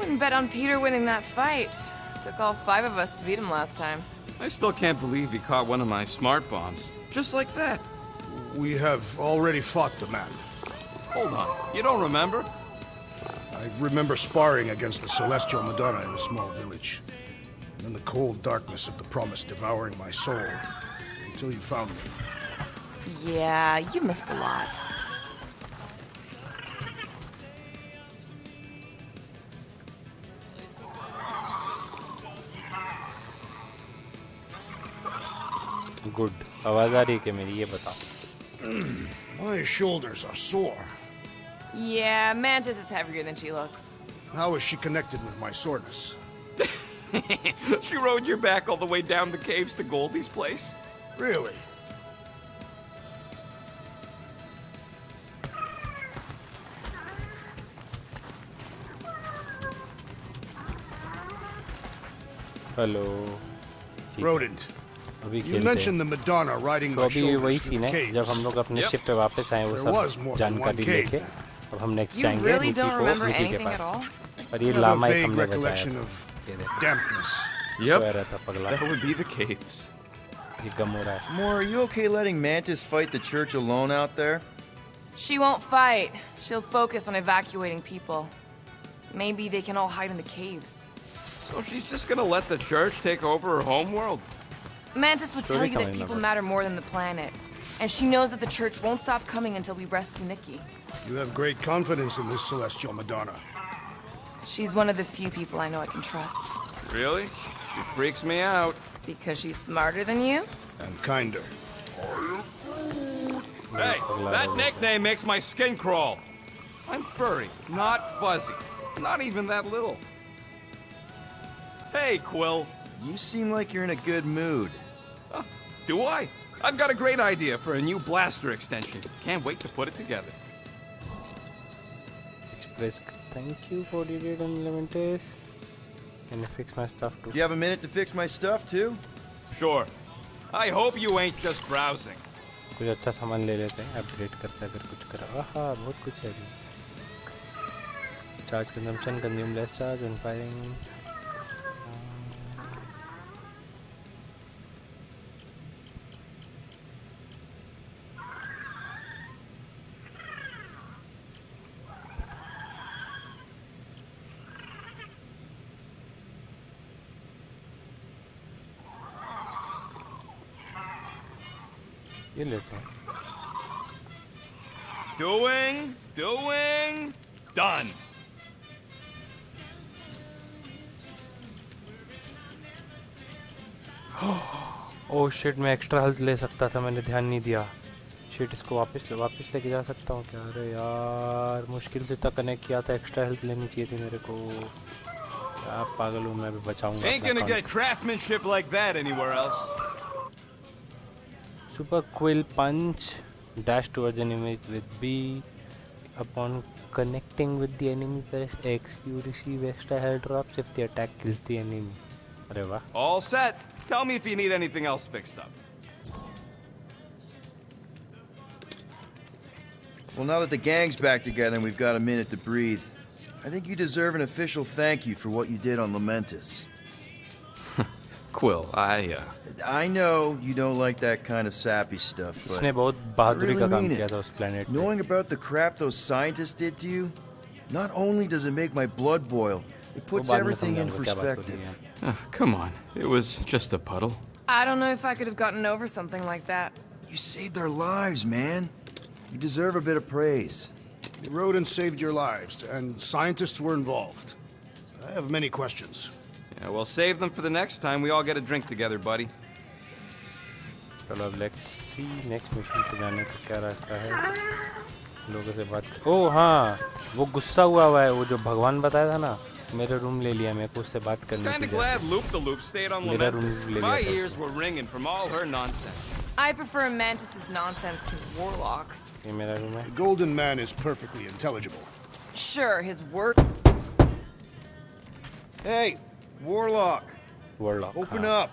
wouldn't bet on Peter winning that fight. Took all 5 of us to beat him last time. I still can't believe he caught one of my smart bombs. Just like that. We have already fought the man. Hold on, you don't remember? I remember sparring against the Celestial Madonna in a small village. And then the cold darkness of the promise devouring my soul. Until you found me. Yeah, you missed a lot. Good आवाज आ रही है क्या मेरी ये बताओ My shoulders are sore. Yeah, Mantis is heavier than she looks. How is she connected with my soreness? She rode your back all the way down the caves to Goldie's place? Really? Hello Rodent. अभी You खेलते mentioned हैं the Madonna riding तो my अभी वही shoulders through scene the है जब हम caves. लोग अपने शिप पे वापस आए वो There was सब more than जानकारी one cave लेके then. अब हम नेक्स्ट You जाएंगे really रूपी don't को remember रूपी के anything at all? पास और ये I have a लामा एक vague हमने recollection बचाया of ये देख dampness. सोया रहा था पगला That would be the caves. ये गम हो रहा है Moore, are you okay letting Mantis fight the church alone out there? She won't fight. She'll focus on evacuating people. Maybe they can all hide in the caves. So she's just gonna let the church take over her homeworld? Mantis would tell Story you that coming people over. matter more than the planet. And she knows that the church won't stop coming until we rescue Nikki. You have great confidence in this Celestial Madonna. She's one of the few people I know I can trust. Really? She freaks me out. Because she's smarter than you? And kinder. Hey, that nickname makes my skin crawl. I'm furry, not fuzzy. Not even that little. Hey, Quill. You seem like you're in a good mood. Do I? I've got a great idea for a new blaster extension. Can't wait to put it together. Express thank you for the raid on Leventis. Can you fix my stuff too? Do you have a minute to fix my stuff too? Sure. I hope you ain't just browsing. कुछ अच्छा सामान ले लेते हैं upgrade करते अगर कुछ करा आहा बहुत कुछ है charge consumption consume less charge on firing ये लेते हैं Doing, done. ओह शिट मैं एक्स्ट्रा हेल्थ ले सकता था मैंने ध्यान नहीं दिया शिट इसको वापस लेके जा सकता हूँ क्या अरे यार मुश्किल से तक कनेक्ट किया था एक्स्ट्रा हेल्थ लेनी चाहिए थी मेरे को आप पागल हूँ मैं भी बचाऊंगा Ain't gonna get craftsmanship like that anywhere else. Super Quill Punch. Dash towards enemy with B. Upon connecting with the enemy, press X. You receive extra health drops if the attack kills the enemy. अरे वाह. All set. Tell me if you need anything else fixed up. Well, now that the gang's back together and we've got a minute to breathe, I think you deserve an official thank you for what you did on Lamentis. Quill, I know you don't like that kind of sappy stuff, but इसने बहुत I बहादुरी really का काम mean किया it. था उस planet पे. Knowing about the crap those scientists did to you, not only does it make my blood boil, it puts बाद में everything in समझाऊंगा क्या बात हो रही perspective. है. come on. It was just a puddle. I don't know if I could have gotten over something like that. You saved their lives, man. You deserve a bit of praise. The rodents saved your lives, and scientists were involved. I have many questions. Yeah, well, save them for the next time we all get a drink together, buddy. चलो अब let's see next mission पे जाने का क्या रास्ता है. लोगों से बात. ओह हाँ वो गुस्सा हुआ है वो जो भगवान बताया था ना मेरा रूम ले लिया मेरे को उससे बात करनी थी. Kinda glad Loop the Loop stayed on मेरा रूम Lamentis. ले My लिया था. ears were ringing from all her nonsense. I prefer Mantis's nonsense to Warlock's. ये मेरा रूम है. The Golden Man is perfectly intelligible. Sure, his word. Hey, Warlock, Warlock. open हाँ. up.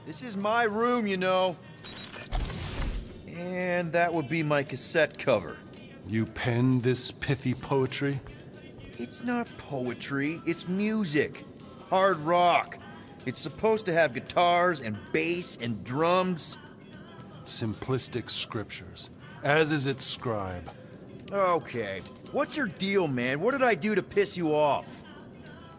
This is my room, you know. And that would be my cassette cover. You penned this pithy poetry? It's not poetry, it's music. Hard rock. It's supposed to have guitars and bass and drums. Simplistic scriptures, as is its scribe. Okay. What's your deal, man? What did I do to piss you off?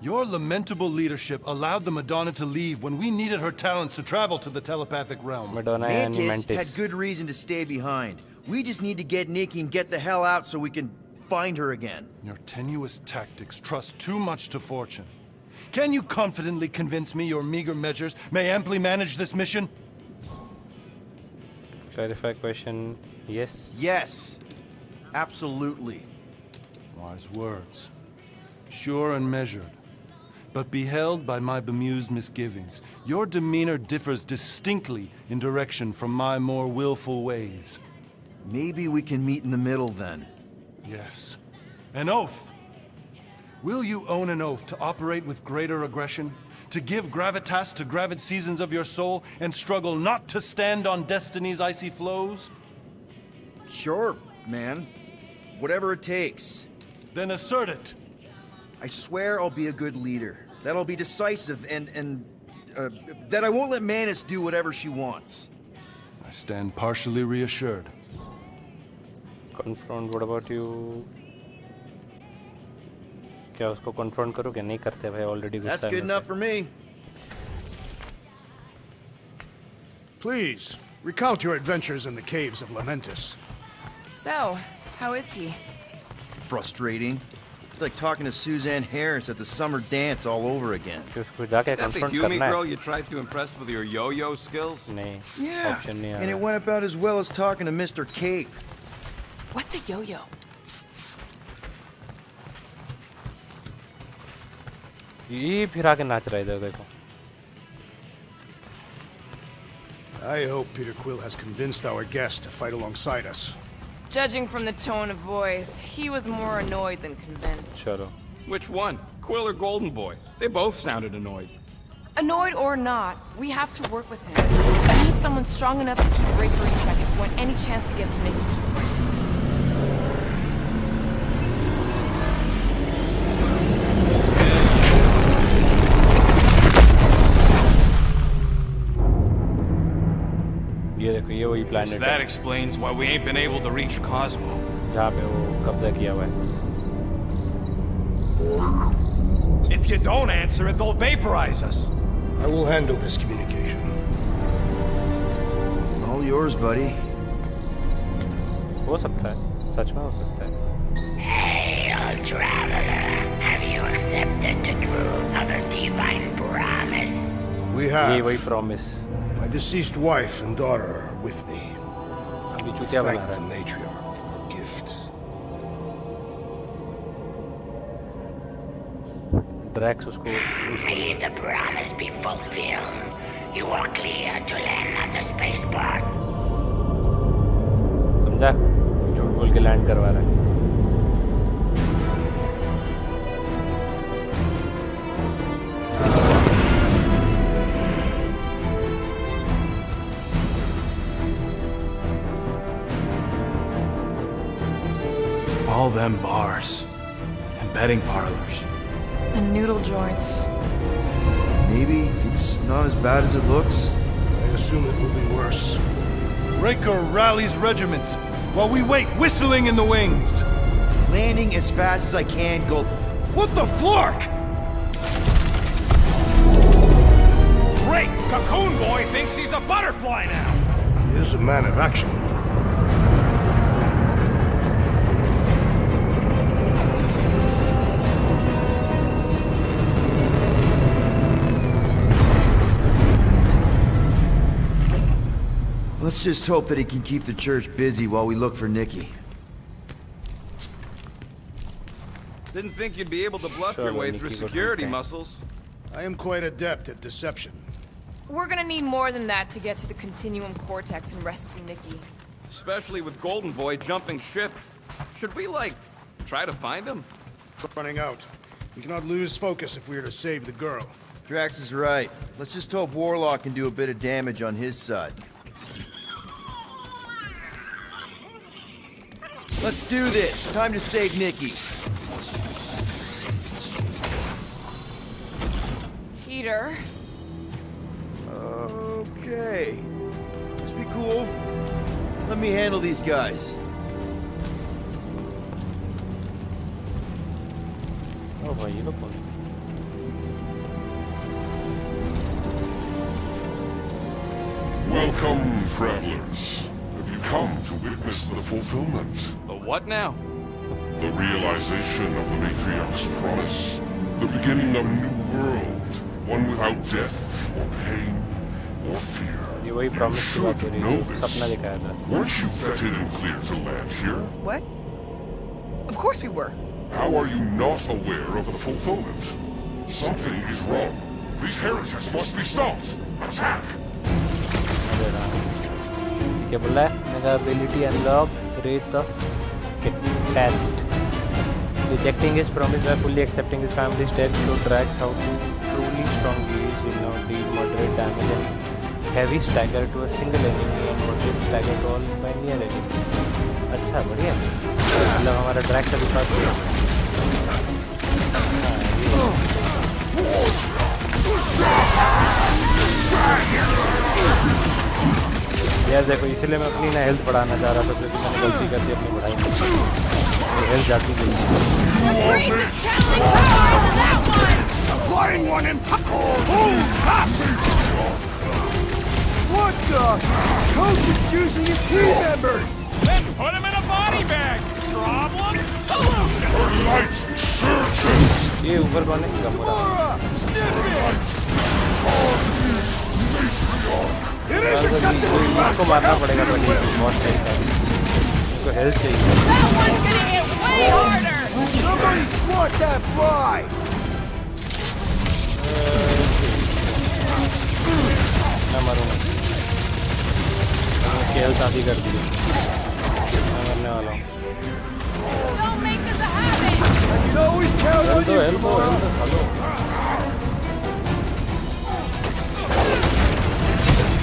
Your lamentable leadership allowed the Madonna to leave when we needed her talents to travel to the telepathic realm. Madonna and Mantis Mantis. had good reason to stay behind. We just need to get Nikki and get the hell out so we can find her again. Your tenuous tactics trust too much to fortune. Can you confidently convince me your meager measures may amply manage this mission? Clarify question. Yes. Yes. Absolutely. Wise words. Sure and measured. But beheld by my bemused misgivings, your demeanor differs distinctly in direction from my more willful ways. Maybe we can meet in the middle then. Yes. An oath! Will you own an oath to operate with greater aggression? To give gravitas to gravid seasons of your soul and struggle not to stand on destiny's icy flows? Sure, man. Whatever it takes. Then assert it! I swear I'll be a good leader. That I'll be decisive and that I won't let Mantis do whatever she wants. I stand partially reassured. Confront. What about you? क्या उसको confront करो क्या नहीं करते भाई already गुस्सा That's है good मेरे enough से। for me. Please, recount your adventures in the caves of Lamentis. So, how is he? Frustrating. It's like talking to Suzanne Harris at the summer dance all over again. कि उसको जाके That the confront Hume करना girl है you tried to impress with your yo-yo skills? नहीं Yeah. option नहीं आ And it रहा went about as well as talking to Mr. Cape. What's a yo-yo? ये फिर आके नाच रहा है इधर देखो I hope Peter Quill has convinced our guest to fight alongside us. Judging from the tone of voice, he was more annoyed than convinced. चलो Which one? Quill or Golden Boy? They both sounded annoyed. Annoyed or not, we have to work with him. We need someone strong enough to keep Raker in check if we want any chance to get to Nikki. ये देखो ये वही Guess planet that है explains why we ain't been able to reach Cosmo. जहाँ पे वो कब्जा किया हुआ है If you don't answer it, they'll vaporize us. I will handle this communication. All yours, buddy. हो सकता है सच में हो सकता है Hail, traveler. Have you accepted the truth of a divine promise? We ये have. वही promise My deceased wife and daughter are with me. अभी चूतिया बना Thank रहा the है matriarch for her gift. Drax उसको May the promise be fulfilled. You are clear to land at the spaceport. समझा झूठ बोल के लैंड करवा रहा है All them bars and betting parlors. And noodle joints. Maybe it's not as bad as it looks. I assume it will be worse. Raker rallies regiments while we wait whistling in the wings. Landing as fast as I can, go. What the flark? Great! Cocoon Boy thinks he's a butterfly now! He is a man of action. Let's just hope that he can keep the church busy while we look for Nikki. Didn't think you'd be able to bluff Sure, your way Nikki through got security something. muscles. I am quite adept at deception. We're gonna need more than that to get to the Continuum Cortex and rescue Nikki. Especially with Golden Boy jumping ship. Should we, like, try to find him? Running out. We cannot lose focus if we are to save the girl. Drax is right. Let's just hope Warlock can do a bit of damage on his side. Let's do this. Time to save Nikki. leader. Okay. Just be cool. Let me handle these guys. Oh भाई ये लोग कौन? Welcome, travelers. Have you come to witness the fulfillment? The what now? The realization of the matriarch's promise. The beginning of a new world. One without death, or pain, or fear. ये वही promise की बात हो रही know है, this. सपना दिखाया था. Weren't you vetted and cleared to land here? What? Of course we were. How are you not aware of the fulfillment? Something is wrong. These heretics must be stopped. Attack! क्या बोला है? मेरा ability unlock rate of cat. Rejecting his promise by fully accepting his family's death show Drax how truly strong he is. Will now deal moderate damage and heavy stagger to a single enemy and moderate stagger to all my near enemies. अच्छा बढ़िया. मतलब हमारा Drax अभी पास हुआ. यार देखो इसलिए मैं अपनी ना हेल्थ बढ़ाना चाह रहा था क्योंकि मैंने गलती कर दी अपनी बढ़ाई हेल्थ जाती गई Flying one in. What the? Coach is choosing his team members. Then put him in a body bag! Problem? Solution! Her light surges! ये ऊपर कौन है गमोरा It is acceptable. इसको मारना पड़ेगा तो बहुत सही था इसको हेल्थ चाहिए That one's gonna hit way harder! Somebody swat that fly. मैं मरूंगा उसकी हेल्थ आधी कर दी मैं मरने वाला हूँ Don't make this a habit! I can always count on you. Health hello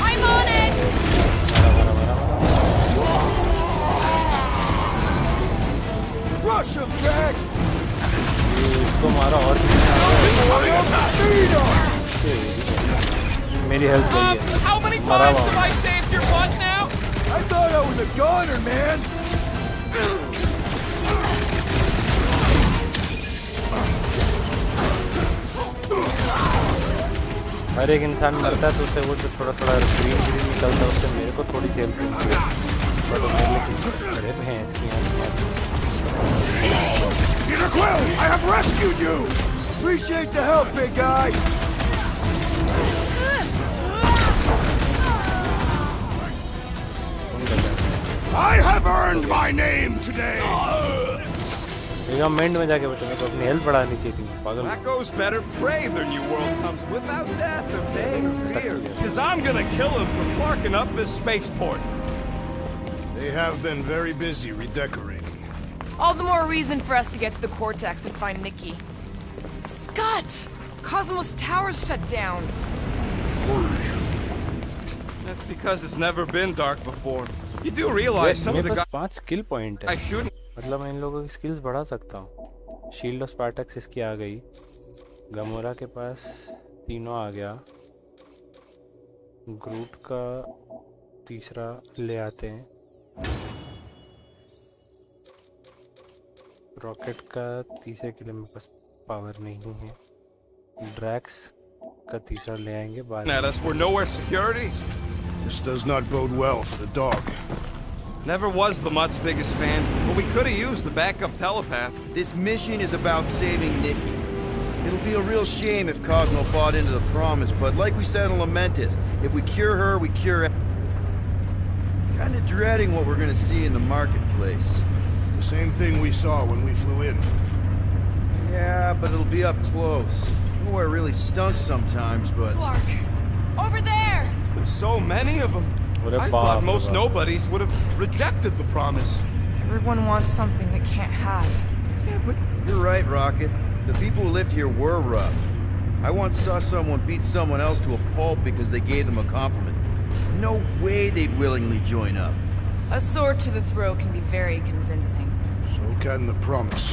I'm on it! Rush him, Drax. इसको मारा और मेरी हेल्थ गई है How many times have I saved your butt now? I thought I was a goner, man. हर एक इंसान मरता है तो उससे वो जो थोड़ा थोड़ा ग्रीन ग्रीन निकलता है उससे मेरे को थोड़ी सी हेल्प मिलती है बट मेरे लिए किसी खड़े पे हैं इसकी Peter Quill, I have rescued you. Appreciate the help, big guy. I have earned my name today. मेंट में जाके बच्चों मेरे को अपनी हेल्थ बढ़ानी चाहिए थी पागल That goes better. Pray their new world comes without death or pain or fear. Because I'm gonna kill him for clarking up this spaceport. They have been very busy redecorating. All the more reason for us to get to the Cortex and find Nikki. Scott! Cosmos Tower's shut down. That's because it's never been dark before. You do realize some of मेरे the pass 5 skill point है I shouldn't. मतलब मैं इन लोगों की skills बढ़ा सकता हूँ shield of स्पार्टक्स इसकी आ गई गमोरा के पास तीनों आ गया ग्रूट का तीसरा ले आते हैं रॉकेट का तीसरे के लिए मेरे पास पावर नहीं है ड्रैक्स का तीसरा ले आएंगे बाद At us, we're nowhere security. This does not bode well for the dog. Never was the Mutt's biggest fan, but we could have used the backup telepath. This mission is about saving Nikki. It'll be a real shame if Cosmo bought into the promise, but like we said in Lamentus, if we cure her, we cure... Kinda dreading what we're gonna see in the marketplace. The same thing we saw when we flew in. Yeah, but it'll be up close. Nowhere really stunk sometimes, but... Clark! Over there! There's so many of them. What a I thought bomb, most Baba. nobodies would have rejected the promise. Everyone wants something they can't have. Yeah, but you're right, Rocket. The people who lived here were rough. I once saw someone beat someone else to a pulp because they gave them a compliment. No way they'd willingly join up. A sword to the throat can be very convincing. So can the promise.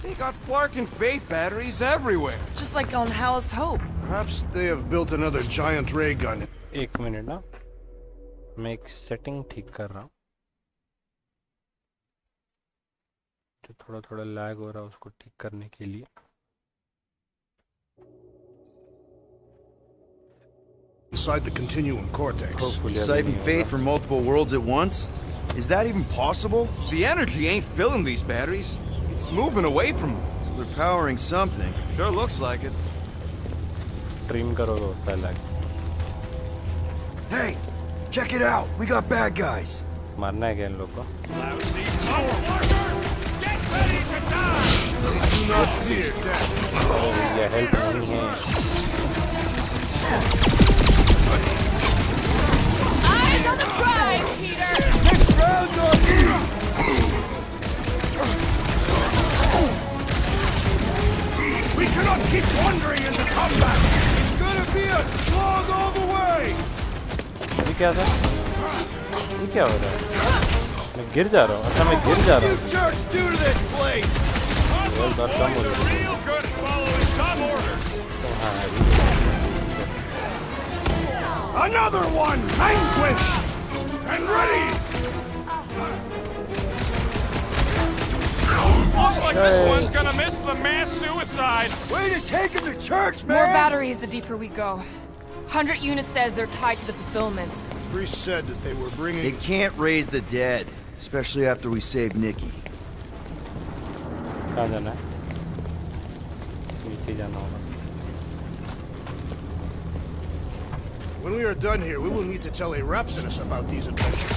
They You got Flarkin faith batteries everywhere. Just like on Hallis Hope. Perhaps they have built another giant ray gun. एक minute ना, मैं एक setting ठीक कर रहा हूँ, जो थोड़ा थोड़ा लैग हो रहा है उसको ठीक करने के लिए. Inside the continuum cortex. Hopefully Siphon faith from multiple worlds at once? Is that even possible? The energy ain't filling these batteries. It's moving away from them. So they're powering something. Sure looks like it. Trim करो तो होता है lag. Hey, check it out. We got bad guys. मारना है क्या इन लोग को? Do not fear death. ये हेल्प नहीं है. Eyes on the prize, Peter! Next round's on you! We cannot keep wandering into combat. It's gonna be a slog all the way! ये क्या था? ये क्या हो रहा है? मैं गिर जा रहा हूँ. अच्छा मैं गिर जा रहा हूँ. What do you jerks do to this place? Well, that's some of it. Real good at following some orders. Another one, vanquished and ready. Looks like this one's gonna miss the mass suicide. Way to take him to church, man! More batteries the deeper we go. 100 units says they're tied to the fulfillment. Priest said that they were They bringing. can't raise the dead, especially after we save Nikki. कहाँ जाना है? नीचे जाना होगा. When we are done here, we will need to tell a Rhapsodus about these adventures.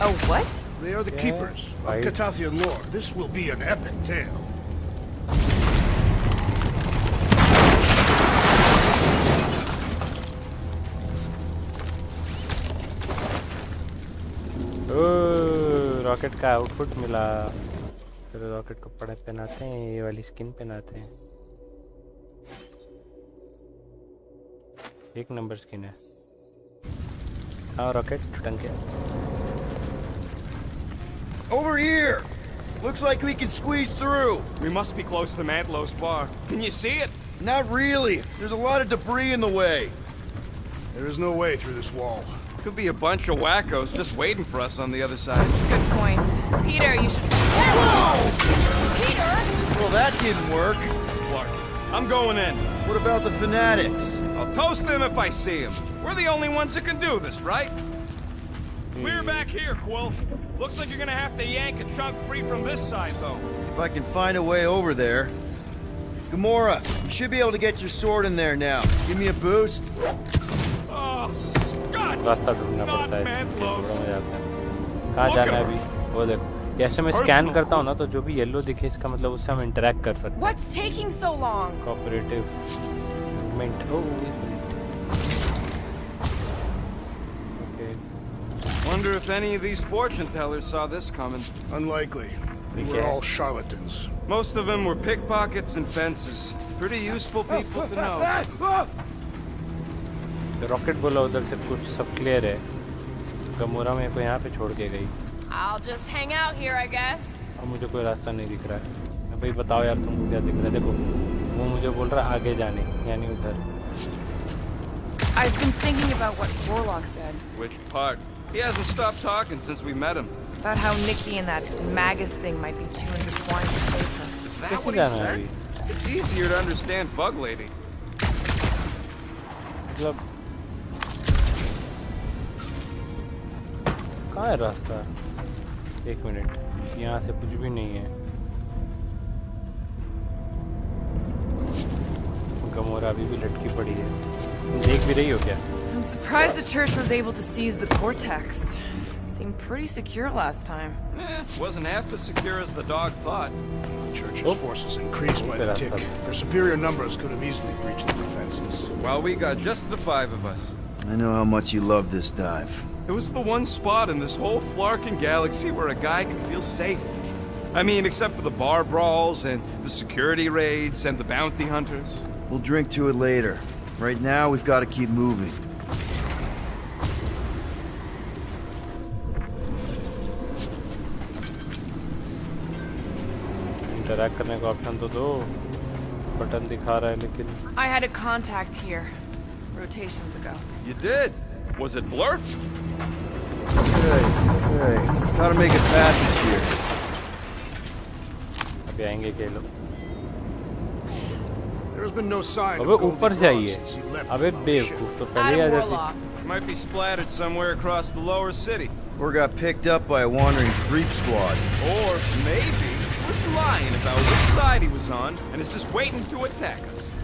Oh, what? They are the keepers of right. Catathian lore. This will be an epic tale. Rocket का output मिला. फिर rocket को पहनाते हैं, ये वाली skin पहनाते हैं. एक नंबर स्किन है. हाँ रॉकेट टंग गया. Over here! Looks like we can squeeze through. We must be close to Mantlo's bar. Can you see it? Not really. There's a lot of debris in the way. There is no way through this wall. Could be a bunch of wackos just waiting for us on the other side. Good point. Peter, you should... Peter! Well, that didn't work. Clark, I'm going in. What about the fanatics? I'll toast them if I see them. We're the only ones that can do this, right? Clear back here, Quill. Looks like you're gonna have to yank a chunk free from this side, though. If I can find a way over there. Gamora, you should be able to get your sword in there now. Give me a boost. Oh, Scott! रास्ता ढूंढना Not पड़ता है. Mantlos. में जाते हैं. कहाँ जाना है अभी? वो देखो. जैसे मैं स्कैन करता हूँ ना तो जो भी येलो दिखे इसका मतलब उससे हम इंटरेक्ट कर सकते हैं. What's taking so long? Cooperative movement. Wonder if any of these fortune tellers saw this coming. Unlikely. They were all charlatans. Most of them were pickpockets and fences. Pretty useful people to know. Rocket बोला उधर से कुछ सब clear है. Gomorrah मेरे को यहाँ पे छोड़ के गई. I'll just hang out here, I guess. अब मुझे कोई रास्ता नहीं दिख रहा है. भाई बताओ यार तुमको क्या दिख रहा है. देखो वो मुझे बोल रहा है आगे जाने, यानी उधर. I've been thinking about what Warlock said. Which part? He hasn't stopped talking since we met him. About how Nikki and that Magus thing might be too intertwined to save her. Is that what he said? It's easier to understand Bug Lady. मतलब कहाँ है रास्ता? एक minute. यहाँ से कुछ भी नहीं है. गमोरा अभी भी लटकी पड़ी है. तुम देख भी रही हो क्या? I'm surprised the church was able to seize the cortex. It seemed pretty secure last time. Wasn't half as secure as the dog thought. The church's forces increased by the tick. Their superior numbers could have easily breached the defenses. Well, we got just the 5 of us. I know how much you love this dive. It was the one spot in this whole Flarkin galaxy where a guy could feel safe. I mean, except for the bar brawls and the security raids and the bounty hunters. We'll drink to it later. Right now, we've got to keep moving. Interact करने का option तो दो. Button दिखा रहा है लेकिन. I had a contact here rotations ago. You did? Was it Blurf? Okay. Gotta make a passage here. अभी आएंगे के लोग. There's been no sign अबे of Goldie ऊपर से आई Bros है. since he left अबे from our बेवकूफ ship. तो पहले ही आ Adam जाती. Warlock. Might be splattered somewhere across the lower city. Or got picked up by a wandering creep squad. Or maybe he was lying about which side he was on and is just waiting to attack us.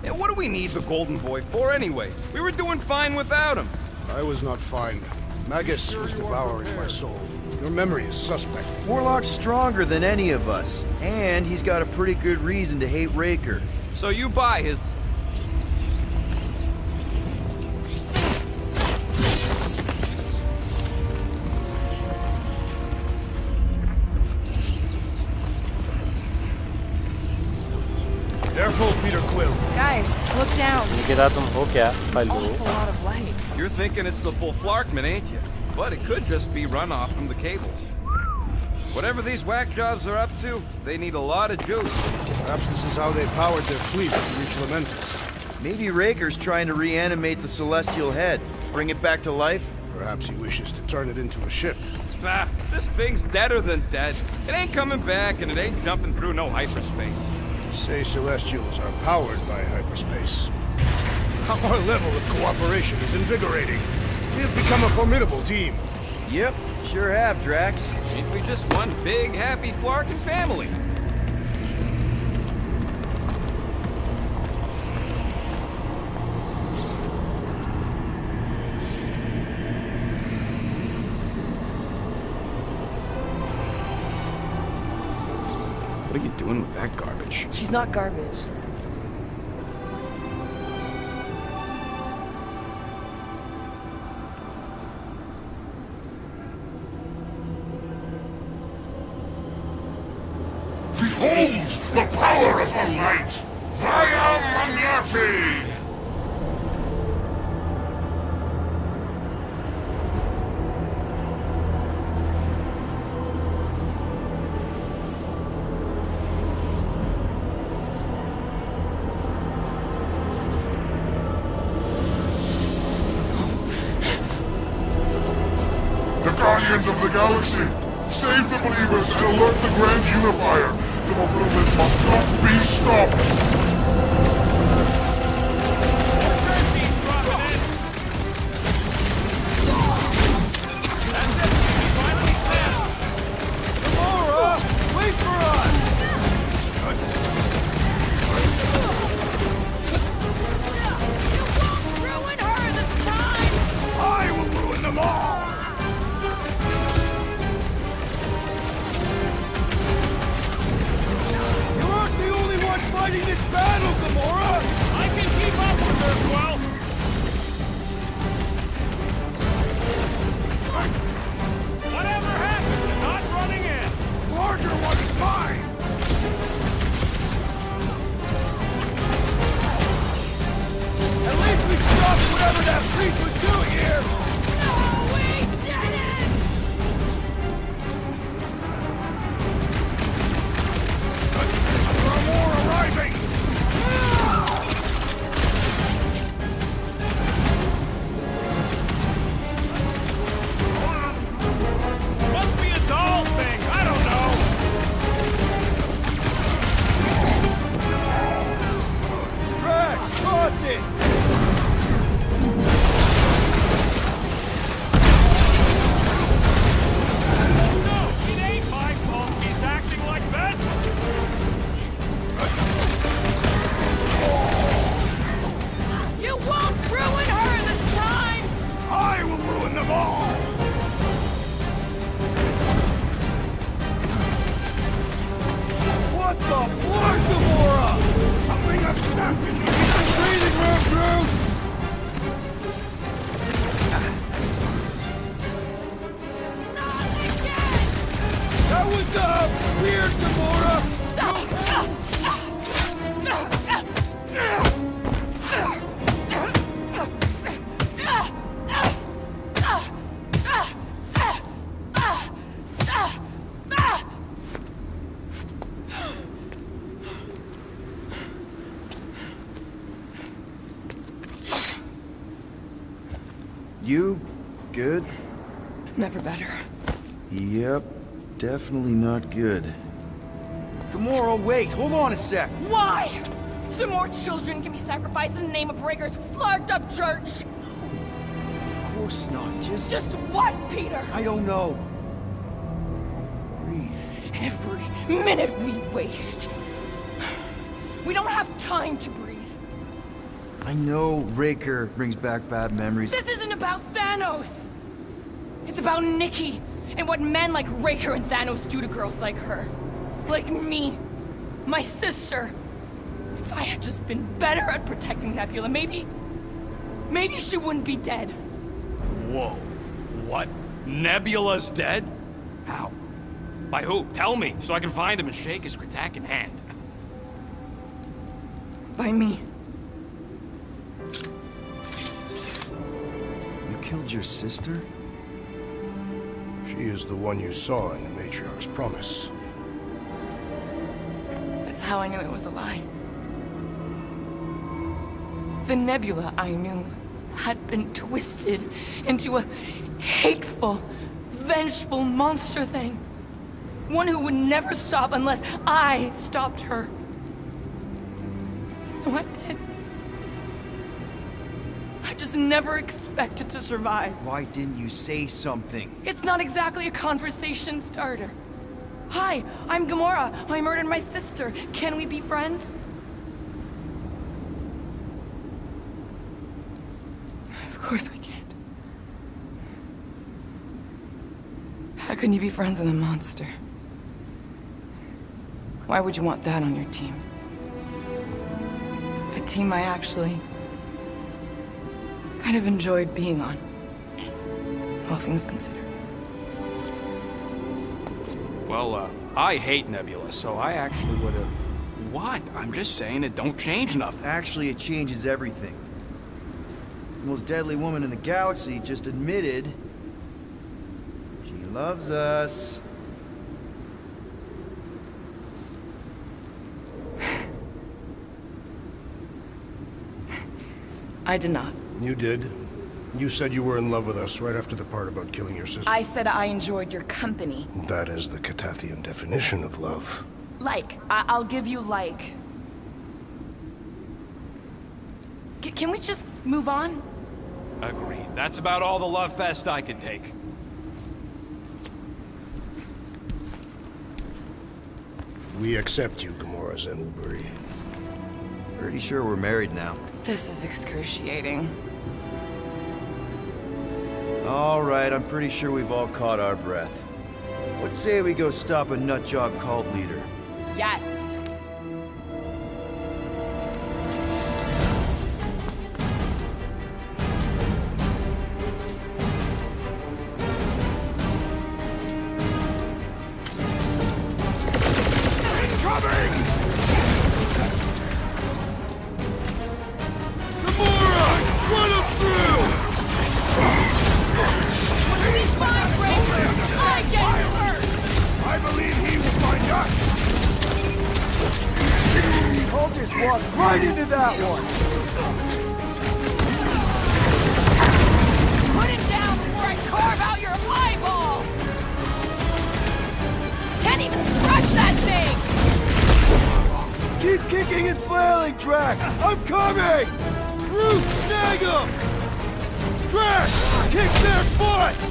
Yeah, what do we need the Golden Boy for anyways? We were doing fine without him. I was not fine. Magus was devouring my soul. Your memory is suspect. Warlock's stronger than any of us, and he's got a pretty good reason to hate Raker. So you buy his... Careful, Peter Quill. Guys, look down. Nikita तुम हो क्या? Hello. Awful lot of light. You're thinking it's the full Flarkman, ain't you? But it could just be runoff from the cables. Whatever these whack jobs are up to, they need a lot of juice. Perhaps this is how they powered their fleet to reach Lamentis. Maybe Raker's trying to reanimate the Celestial Head, bring it back to life. Perhaps he wishes to turn it into a ship. Ah, this thing's deader than dead. It ain't coming back, and it ain't jumping through no hyperspace. Say Celestials are powered by hyperspace. Our level of cooperation is invigorating. We have become a formidable team. Yep, sure have, Drax. Ain't we just one big, happy Flarkin family? What are you doing with that garbage? She's not garbage. Behold the power of the light! Via Magnati! The Guardians of the Galaxy! Save the believers and alert the Grand Unifier! The fulfillment must not be stopped! Wait for us! Ruin her this time! I will ruin them all! You aren't the only one fighting this battle! You? Good? Never better. Yep, definitely not good. Gamora, wait, hold on a sec. Why? So more children can be sacrificed in the name of Raker's flagged up church? Of course not, Just what, Peter? I don't know. Breathe. Every minute we waste. We don't have time to breathe. I know Raker brings back bad memories. This isn't about Thanos. It's about Nikki and what men like Raker and Thanos do to girls like her. Like me. My sister. If I had just been better at protecting Nebula, maybe she wouldn't be dead. Whoa. What? Nebula's dead? How? By who? Tell me, so I can find him and shake his Kratakan hand. By me. You killed your sister? She is the one you saw in the Matriarch's promise. That's how I knew it was a lie. The Nebula I knew had been twisted into a hateful, vengeful monster thing. One who would never stop unless I stopped her. So I did. I just never expected to survive. Why didn't you say something? It's not exactly a conversation starter. Hi, I'm Gamora. I murdered my sister. Can we be friends? Of course we can't. How can you be friends with a monster? Why would you want that on your team? A team I actually kind of enjoyed being on. All things considered. Well, I hate Nebula, so I actually would have... What? I'm just saying it don't change nothing. Actually, it changes everything. The most deadly woman in the galaxy just admitted she loves us. I did not. You did. You said you were in love with us right after the part about killing your sister. I said I enjoyed your company. That is the Catathian definition of love. Like. I'll give you like. Can we just move on? Agreed. That's about all the love fest I can take. We accept you, Gamora Zenwilbury. Pretty sure we're married now. This is excruciating. All right, I'm pretty sure we've all caught our breath. Let's say we go stop a nutjob cult leader. Yes. Right into that one! Put it down before I carve out your eyeball! Can't even scratch that thing! Keep kicking and flailing, Drax! I'm coming! Groot, snag him! Drax, kick their butts!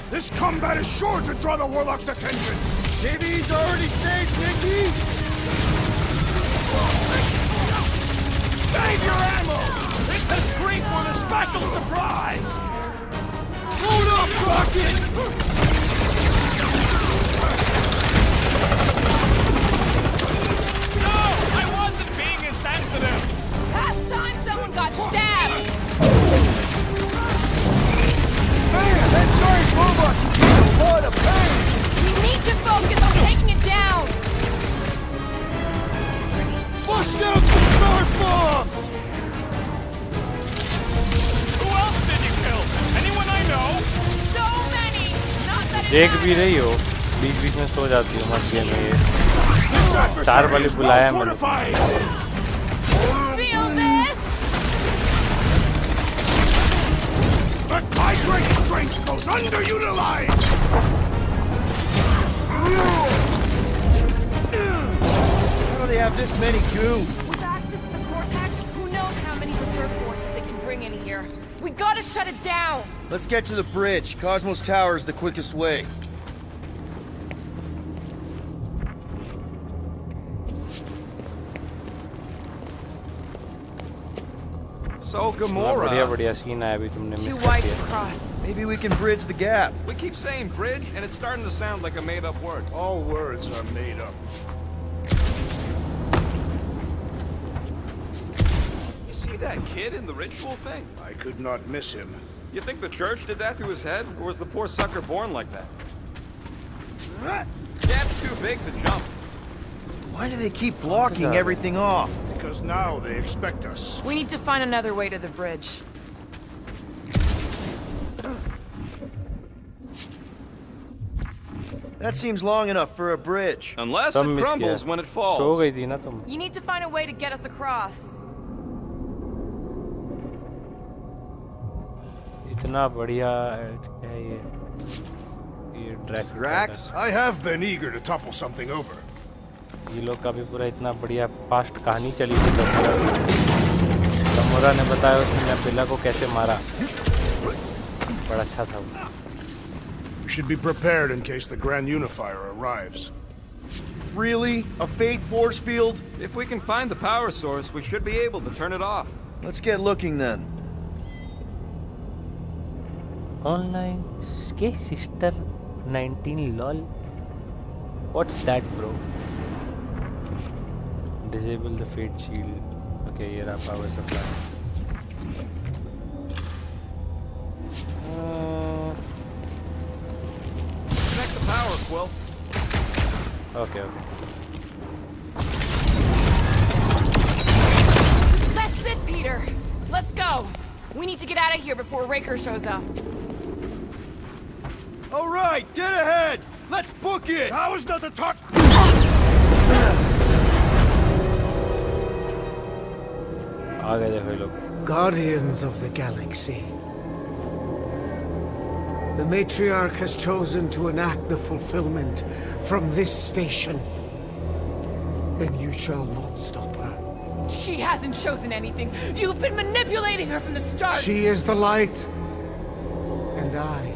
This combat is sure to draw the Warlock's attention! Maybe he's already saved Nikki? Save your ammo! This is great for the special surprise! Hold up, Rocket! No! I wasn't being insensitive! Past time someone got stabbed! Man, that giant robot can take a lot of pain! We need to focus on taking it down! Bust out the star bombs! Who else did you kill? Anyone I know? So many! Not that it देख भी matters. रही हो बीच बीच में सो जाती हो मत game में ये चार वाली बुलाया मैंने Feel this? underutilized! How do they have this many goons? With access to the Cortex, who knows how many reserve forces they can bring in here. We gotta shut it down! Let's get to the bridge. Cosmos Tower is the quickest way. So, Gamora. बढ़िया scene आया अभी तुमने Too miss wide किया. to cross. Maybe we can bridge the gap. We keep saying bridge, and it's starting to sound like a made-up word. All words are made up. You see that kid in the ritual thing? I could not miss him. You think the church did that to his head, or was the poor sucker born like that? That's too big to jump. Why do they keep blocking everything off? Because now they expect us. We need to find another way to the bridge. That seems long enough for a bridge. Unless सब it miss crumbles किया. when it so falls. गई थी ना तुम. You need to find a way to get us across. इतना बढ़िया है ये Drax? I have been eager to topple something over. ये लोग का भी पूरा इतना बढ़िया पास्ट कहानी चली थी. गमोरा ने बताया उसने नेबुला को कैसे मारा. बड़ा अच्छा था वो. We should be prepared in case the Grand Unifier arrives. Really? A fate force field? If we can find the power source, we should be able to turn it off. Let's get looking then. Online Skate Sister 19 lol. What's that, bro? Disable the fate shield. Okay, here are power supply. Connect the power, Quill. Okay. That's it, Peter. Let's go. We need to get out of here before Raker shows up. All right, dead ahead! Let's book it! Now is not the talk. आ गए देखो ये लोग. Guardians of the Galaxy. The Matriarch has chosen to enact the fulfillment from this station. And you shall not stop her. She hasn't chosen anything. You've been manipulating her from the start. She is the light. And I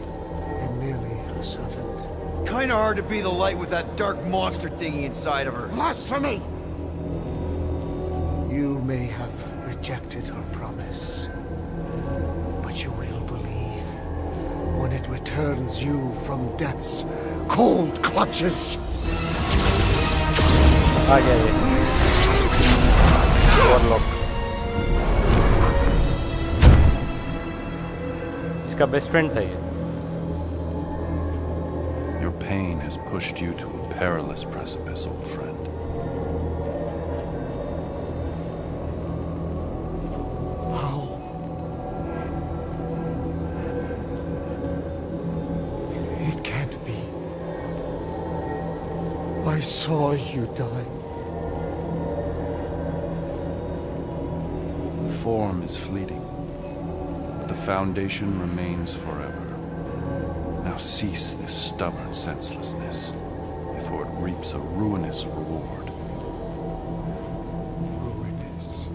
am merely her servant. Kinda hard to be the light with that dark monster thingy inside of her. Blasphemy! You may have rejected her promise. But you will believe when it returns you from death's cold clutches. आ गया ये. Warlock. इसका best friend था ये. Your pain has pushed you to a perilous precipice, old friend. How? It can't be. I saw you die. Form is fleeting, but the foundation remains forever. Now cease this stubborn senselessness, before it reaps a ruinous reward. Ruinous.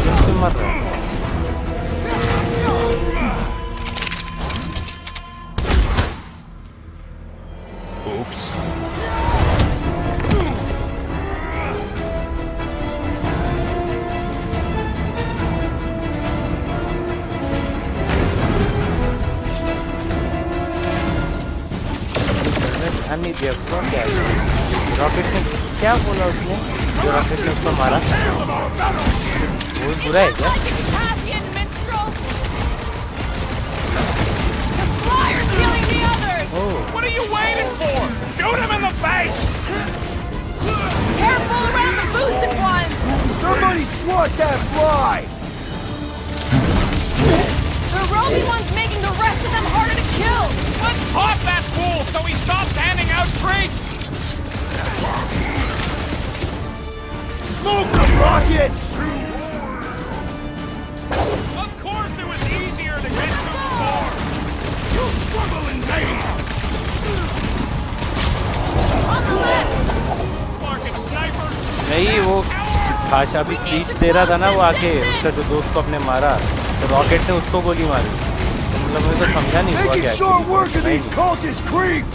कैसे मर रहा है? Oops. ध्यान नहीं दिया. कौन क्या rocket ने क्या बोला उसने जो रॉकेट ने उसको मारा? वो बुरा है क्या? Italian minstrel. The flyer's killing the others. What are you waiting for? Shoot him in the face! Careful around the boosted ones. Somebody swat that fly! The roving one's making the rest of them harder to kill. Let's pop that fool so he stops handing out treats! Smoke the rocket! struggle in vain! नहीं वो भाषा भी speech दे रहा था ना वो आके उसका जो दोस्त को अपने मारा तो रॉकेट ने उसको गोली मारी तो मतलब मुझे तो समझा नहीं हुआ क्या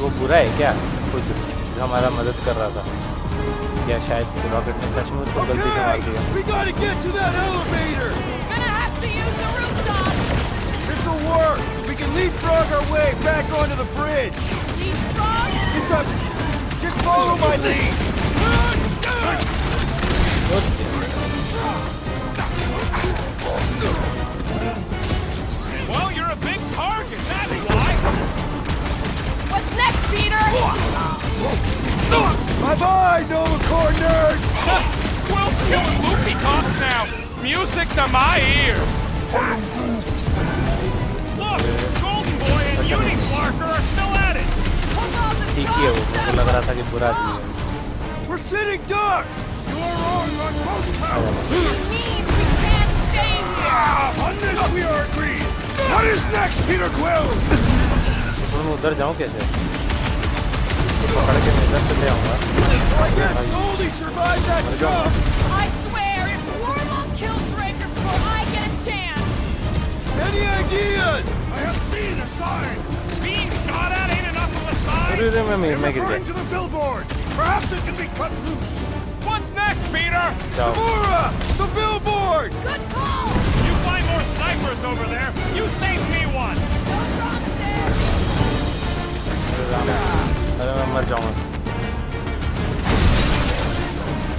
वो बुरा है क्या खुद जो हमारा मदद कर रहा था या शायद रॉकेट ने सच में उसको गलती से मार दिया This'll work. We can leapfrog our way back onto the bridge. Leapfrog? It's a... Just follow my lead. Well, you're a big target, that's why. What's next, Peter? Bye-bye, Nova Corps nerd! Quill's killing loopy cops now. Music to my ears. Look, Golden Boy and Uniflarker are still at it. ठीक ही है वो मुझे लग रहा था कि बुरा आदमी है We're sitting ducks! You are wrong on both counts! You mean we can't stay here? On this we are agreed! What is next, Peter Quill? तो मैं उधर जाऊँ कैसे पकड़ के मैं इधर चले आऊँगा I guess Goldie survived that jump! I swear, if Warlock kills Raker before I get a chance... Any ideas? I have seen a sign! Being shot at ain't enough of a sign. अरे मैं गिर Referring गया to the billboard! Perhaps it can be cut loose! What's next, Peter? जाओ Tamura! The billboard! Good call! You find more snipers over there. You save me one. No promises! अरे मैं मर जाऊँगा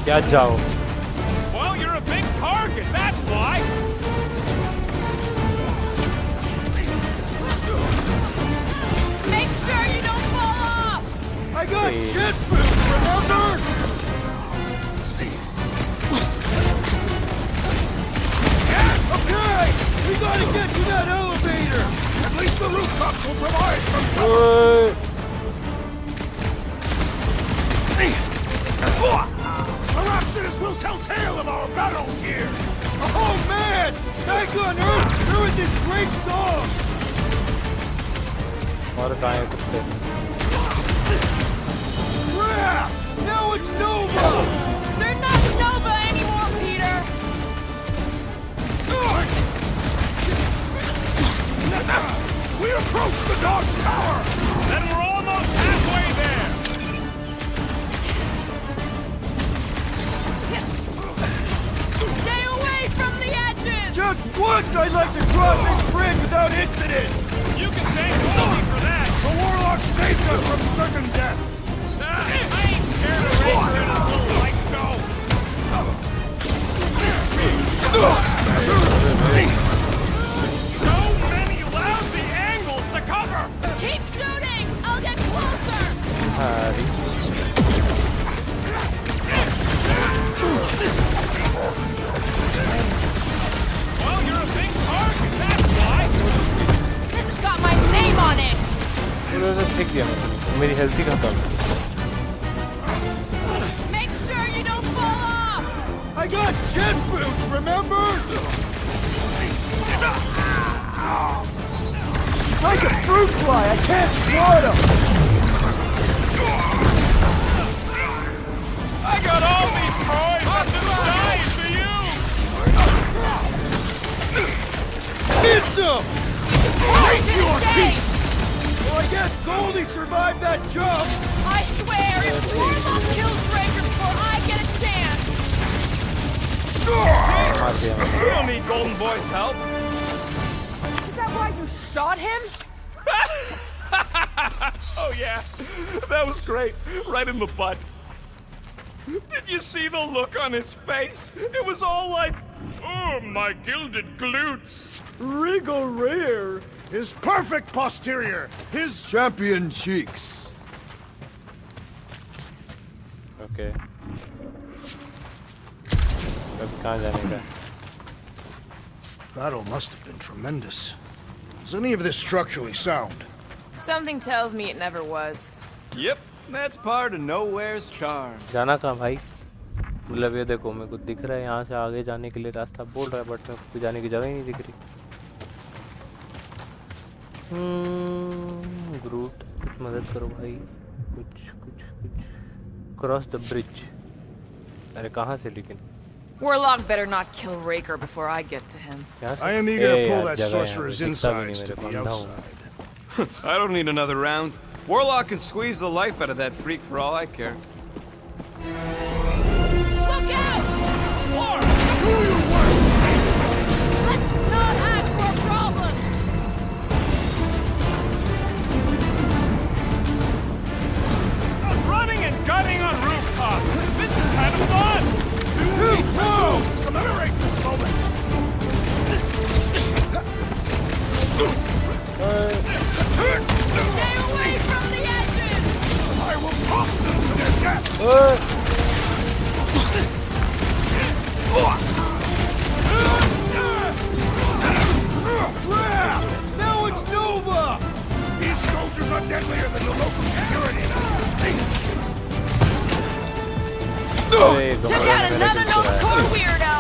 क्या जाओ Well, you're a big target, that's why. Make sure you don't fall off! I got jet boots, remember? Okay! We gotta get to that elevator! At least the rooftops will provide some cover! ओए Perhaps this will tell tale of our battles here! Oh man! Back on Earth, there was this great song! और कहाँ है कुत्ते Crap! Now it's Nova! They're not Nova anymore, Peter! We approach the dog's tower! Then we're almost halfway there. Stay away from the edges! Just once I'd like to cross this bridge without incident! You can thank Goldie for that. The warlock saved us from certain death! I ain't scared of Raker and his little light go. So many lousy angles to cover. Keep shooting! I'll get closer! Well, you're a big target, that's why. This has got my name on it! पूरा तो फेंक दिया मैंने मेरी health ही खत्म Make sure you don't fall off! I got jet boots, remember? Like a fruit fly, I can't swat him! I got all these toys. I'm just dying for you. It's him! Hold your peace! Well, I guess Goldie survived that jump! I swear, if Warlock kills Raker before I get a chance... मार दिया मैंने We don't need Golden Boy's help. Is that why you shot him? Oh yeah, that was great. Right in the butt. Did you see the look on his face? It was all like, oh, my gilded glutes. Wriggle rear! His perfect posterior! His Champion cheeks! Okay अब कहाँ जाने का battle must have been tremendous. Is any of this structurally sound? Something tells me it never was. Yep, that's part of Nowhere's charm. जाना कहाँ भाई मतलब ये देखो मेरे को दिख रहा है यहाँ से आगे जाने के लिए रास्ता बोल रहा है बट मेरे को जाने की जगह ही नहीं दिख रही ग्रूट कुछ मदद करो भाई, कुछ कुछ कुछ। Cross the bridge. अरे कहाँ से लेकिन? Warlock better not kill Raker before I get to him. I am eager to pull that sorcerer's insides to the outside. I don't need another round. Warlock can squeeze the life out of that freak for all I care. Look out! War! Do your worst! Let's not add to our problems! Running and gunning on rooftops! This is kind of fun! Commemorate this moment! Stay away from the edges! I will toss them to their death! Now it's Nova! These soldiers are deadlier than the local security. Took out another Nova Corps weirdo!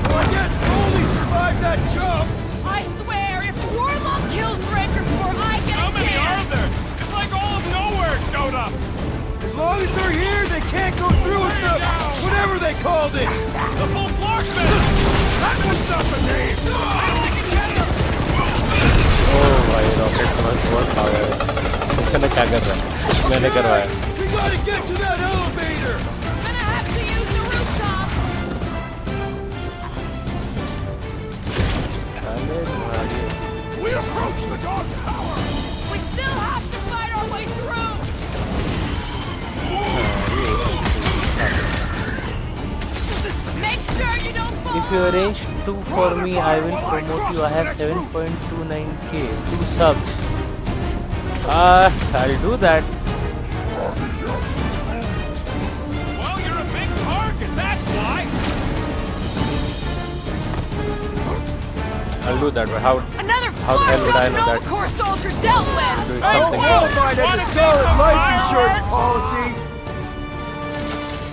Well, I guess Goldie survived that jump! I swear, if Warlock kills Raker before I get How a many are chance... there? It's like all of nowhere showed up! As long as they're here, they can't go through with the... whatever they called it! The full floor spin! That was not the name! ओह भाई rocket समझ बहुत power है। मैंने क्या कर रहा है? मैंने करवाया। We gotta get to that elevator! Gonna have to use the rooftop! We approach the dog's tower! We still have to fight our way through! Make sure you don't fall If you arrange 2 for me, I will promote you. I have 7.29k, 2 subs. I'll do that. Well, you're a big target, that's why! I'll do that, but how Another How the hell would I far-top know Nova that? Corps soldier dealt with! do I hope something? Walmart has a solid life insurance policy!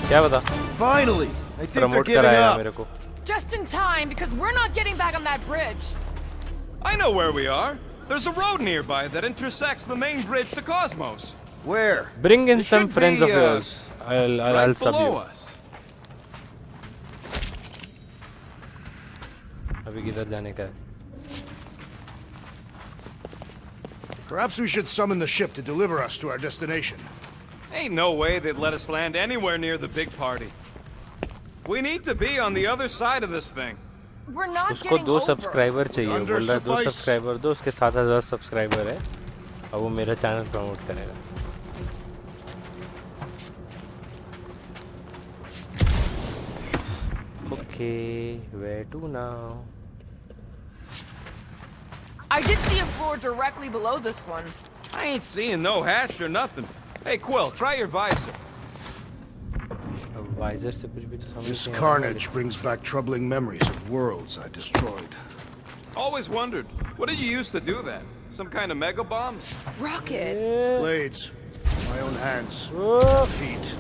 क्या बता? Finally! I think they're promote giving कराया up. मेरे को. Just in time, because we're not getting back on that bridge. I know where we are. There's a road nearby that intersects the main bridge to Cosmos. Where? Bring in It some should friends be, of yours. I'll Right sub below you. us. अभी किधर जाने का है? Perhaps we should summon the ship to deliver us to our destination. Ain't no way they'd let us land anywhere near the big party. We need to be on the other side of this thing. We're not उसको getting 2 over. Subscriber चाहिए. Under बोल रहा है 2 suffice. Subscriber दो. उसके 7000 subscriber है. अब वो मेरा चैनल प्रमोट करेगा. Okay, where to now? I did see a floor directly below this one. I ain't seeing no hatch or nothing. Hey, Quill, try your visor. अब वाइजर से कुछ भी तो समझ This नहीं आ रहा carnage brings back troubling memories of worlds I destroyed. Always wondered, what did you use to do that? Some kind of mega bomb? Rocket? Blades, my own hands, Oh. feet.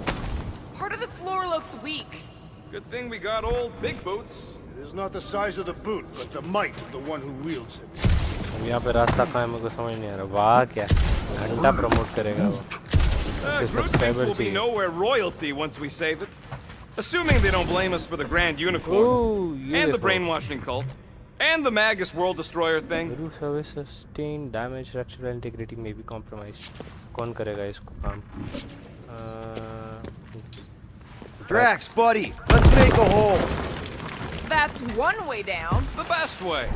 Part of the floor looks weak. Good thing we got old Big Boots. It is not the size of the boot, but the might of the one who wields it. अब यहाँ पे रास्ता कहाँ है मेरे को समझ नहीं आ रहा. वाह क्या घंटा प्रमोट करेगा वो. Groot thinks subscriber we'll be चाहिए. nowhere royalty once we save it. Assuming they don't blame us for the Grand Unicorn. Oh, ये and the देखो. brainwashing cult. And the Magus World Destroyer thing. Roof service sustained damage, structural integrity may be compromised. कौन करेगा इसको काम? Drax, buddy, let's make a hole. That's one way down. The best way.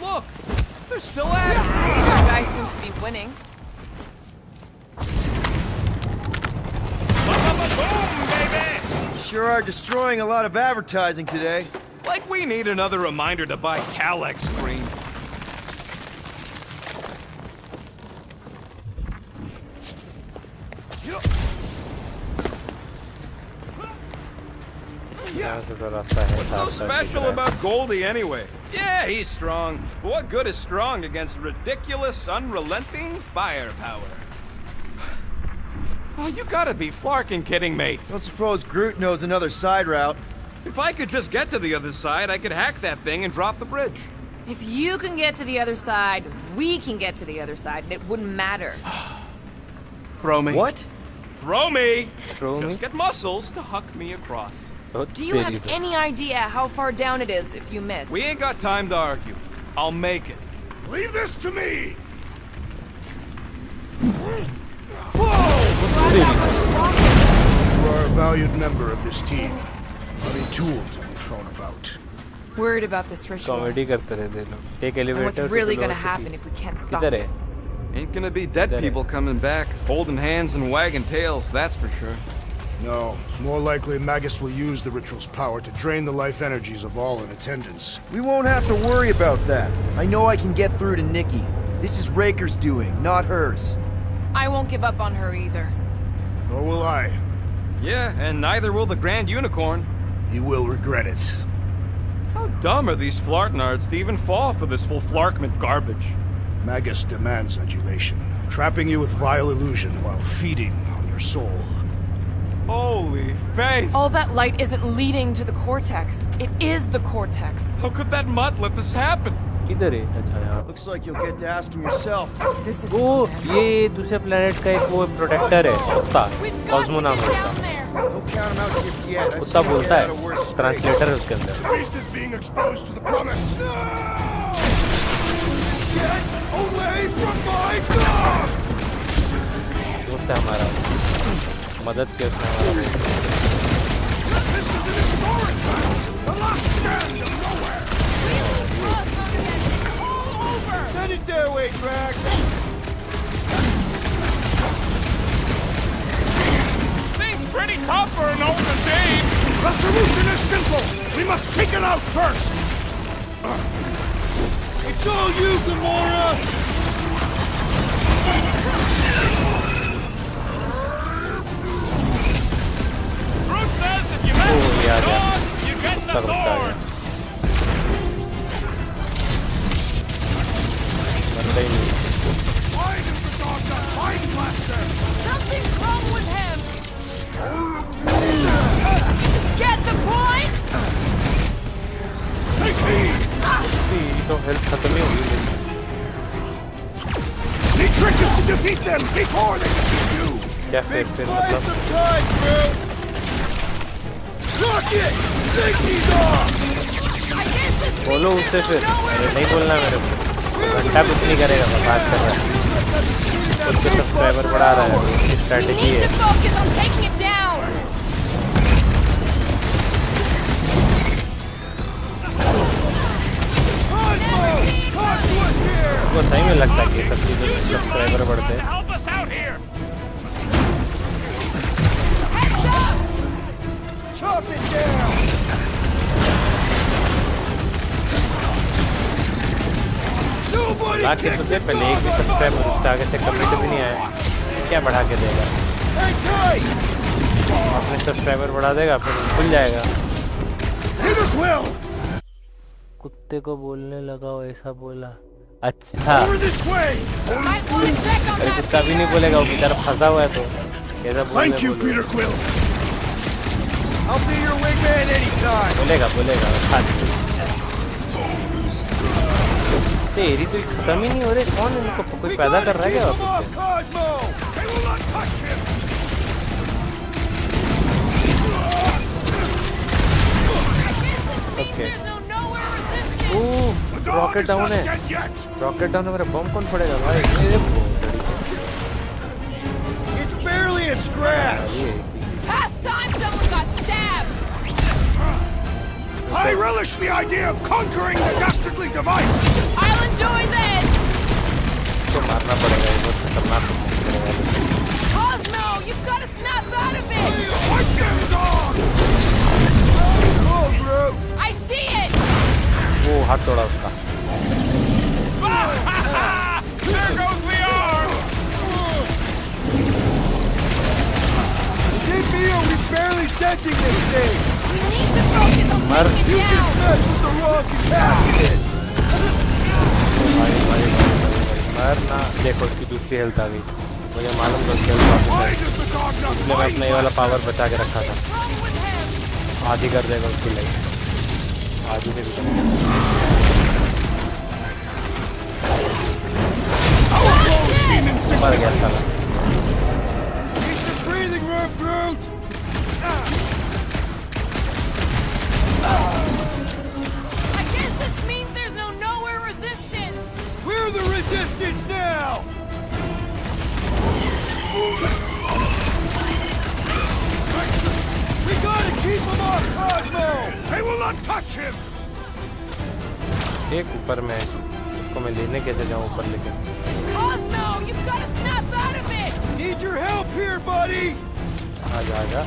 Look, they're still at it. Our guy seems to be winning. Boom, baby! Sure are destroying a lot of advertising today. Like we need another reminder to buy Calyx cream. What's so special about Goldie anyway? Yeah, he's strong. But what good is strong against ridiculous, unrelenting firepower? Oh, you gotta be flarking kidding me. Don't suppose Groot knows another side route. If I could just get to the other side, I could hack that thing and drop the bridge. If you can get to the other side, we can get to the other side, and it wouldn't matter. Throw me. What? Throw me! Throw Just me? get muscles to huck me across. Do you have any idea how far down it is if you miss? We ain't got time to argue. I'll make it. Leave this to me! Glad that wasn't wrong. You are a valued member of this team. Not a tool to be thrown about. Worried about this ritual. Comedy करते रहते लोग एक And what's elevator really gonna happen if we can't stop किधर it? है Ain't gonna be dead people coming back, holding hands and wagging tails, that's for sure. No, more likely Magus will use the ritual's power to drain the life energies of all in attendance. We won't have to worry about that. I know I can get through to Nikki. This is Raker's doing, not hers. I won't give up on her either. Nor will I. Yeah, and neither will the Grand Unicorn. He will regret it. How dumb are these flartnards to even fall for this full flarkment garbage? Magus demands adulation, trapping you with vile illusion while feeding on your soul. Holy faith! All that light isn't leading to the cortex. It is the cortex. How could that mutt let this happen? किधर है अच्छा यहाँ Looks like you'll get to ask him yourself. This is वो ये दूसरे planet का एक वो प्रोटेक्टर है कुत्ता कॉस्मो नाम है उसका Don't count him out just yet. I've कुत्ता seen him बोलता get out of worse है scrapes. ट्रांसलेटर है उसके अंदर The beast is being exposed to the promise. Get away from my dog! दोस्त है हमारा मदद के उसने हमारा This is an historic battle! The last stand of nowhere! Send it their way, Drax! Thing's pretty tough for an older babe! The solution is simple! We must take it out first! It's all you, Gamora! Groot says if you mess with yeah, the dog, you get the कुत्ता आ गया thorns! बनता ही नहीं Why does the dog got Mind Blaster? Something's wrong with him. Get the point? Take heed! ये तो health खत्म ही होगी मेरी The trick is to defeat them before they defeat you! क्या फिर Buy मतलब some time, Groot! Lock it! Safety's off! I guess this बोलो means उससे there's फिर nowhere अरे नहीं बोलना मेरे को घंटा कुछ नहीं करेगा मैं बात कर रहा है उसके सब्सक्राइबर बढ़ा रहा है उसकी we स्ट्रैटेजी need है to focus on taking it down. उसको सही में लगता है कि सब चीज़ों से सब्सक्राइबर बढ़ते हैं Help us out here! Heads up! Chop it down! Nobody lakh के kicks से it पहले एक भी off on my subscriber wall! उसके आगे से कमेंट भी नहीं आया क्या बढ़ा के देगा Hang tight! अपने सब्सक्राइबर बढ़ा देगा फिर खुल जाएगा Peter Quill! कुत्ते को बोलने लगा वो ऐसा बोला अच्छा Over this way! Might want to check on अरे that कुत्ता भी नहीं बोलेगा वो बेचारा फंसा हुआ है तो कैसा Thank you, बोलेगा Peter Quill! I'll be your wingman anytime! बोलेगा तेरी तो खत्म ही नहीं हो रही कौन इनको कोई We पैदा कर gotta रहा है keep क्या him off, वापस से? Cosmo! They will not touch him! Okay there's no nowhere resistance. The dog rocket is down not है dead yet! रॉकेट डाउन है मेरा बम कौन फोड़ेगा भाई ये It's barely a scratch! ये इसी Past time someone got stabbed. I relish the idea of conquering the dastardly device! I'll enjoy this. को मारना पड़ेगा ये बहुत खतरनाक करेगा Cosmo, you've got to snap out of it. Fight them, dogs! Oh, Groot! I see it. वो हाथ तोड़ा उसका There goes the arm! Is it me or we barely denting this thing? We need to focus on Mar- taking You it just down. messed with the wrong cabinet! भाई मरना देखो उसकी दूसरी health आ गई मुझे मालूम था उसके इसलिए मैं अपना ये वाला पावर बचा के रखा था। आधी कर देगा उसकी लाइफ, आधी से भी कम। मर गया साला। I guess this means there's no nowhere resistance. We're the resistance now! We gotta keep him off Cosmo! They will not touch him! एक ऊपर में उसको मैं लेने कैसे जाऊँ ऊपर लेके? Cosmo, you've got to snap out of it. Need your help here, buddy! आजा आजा।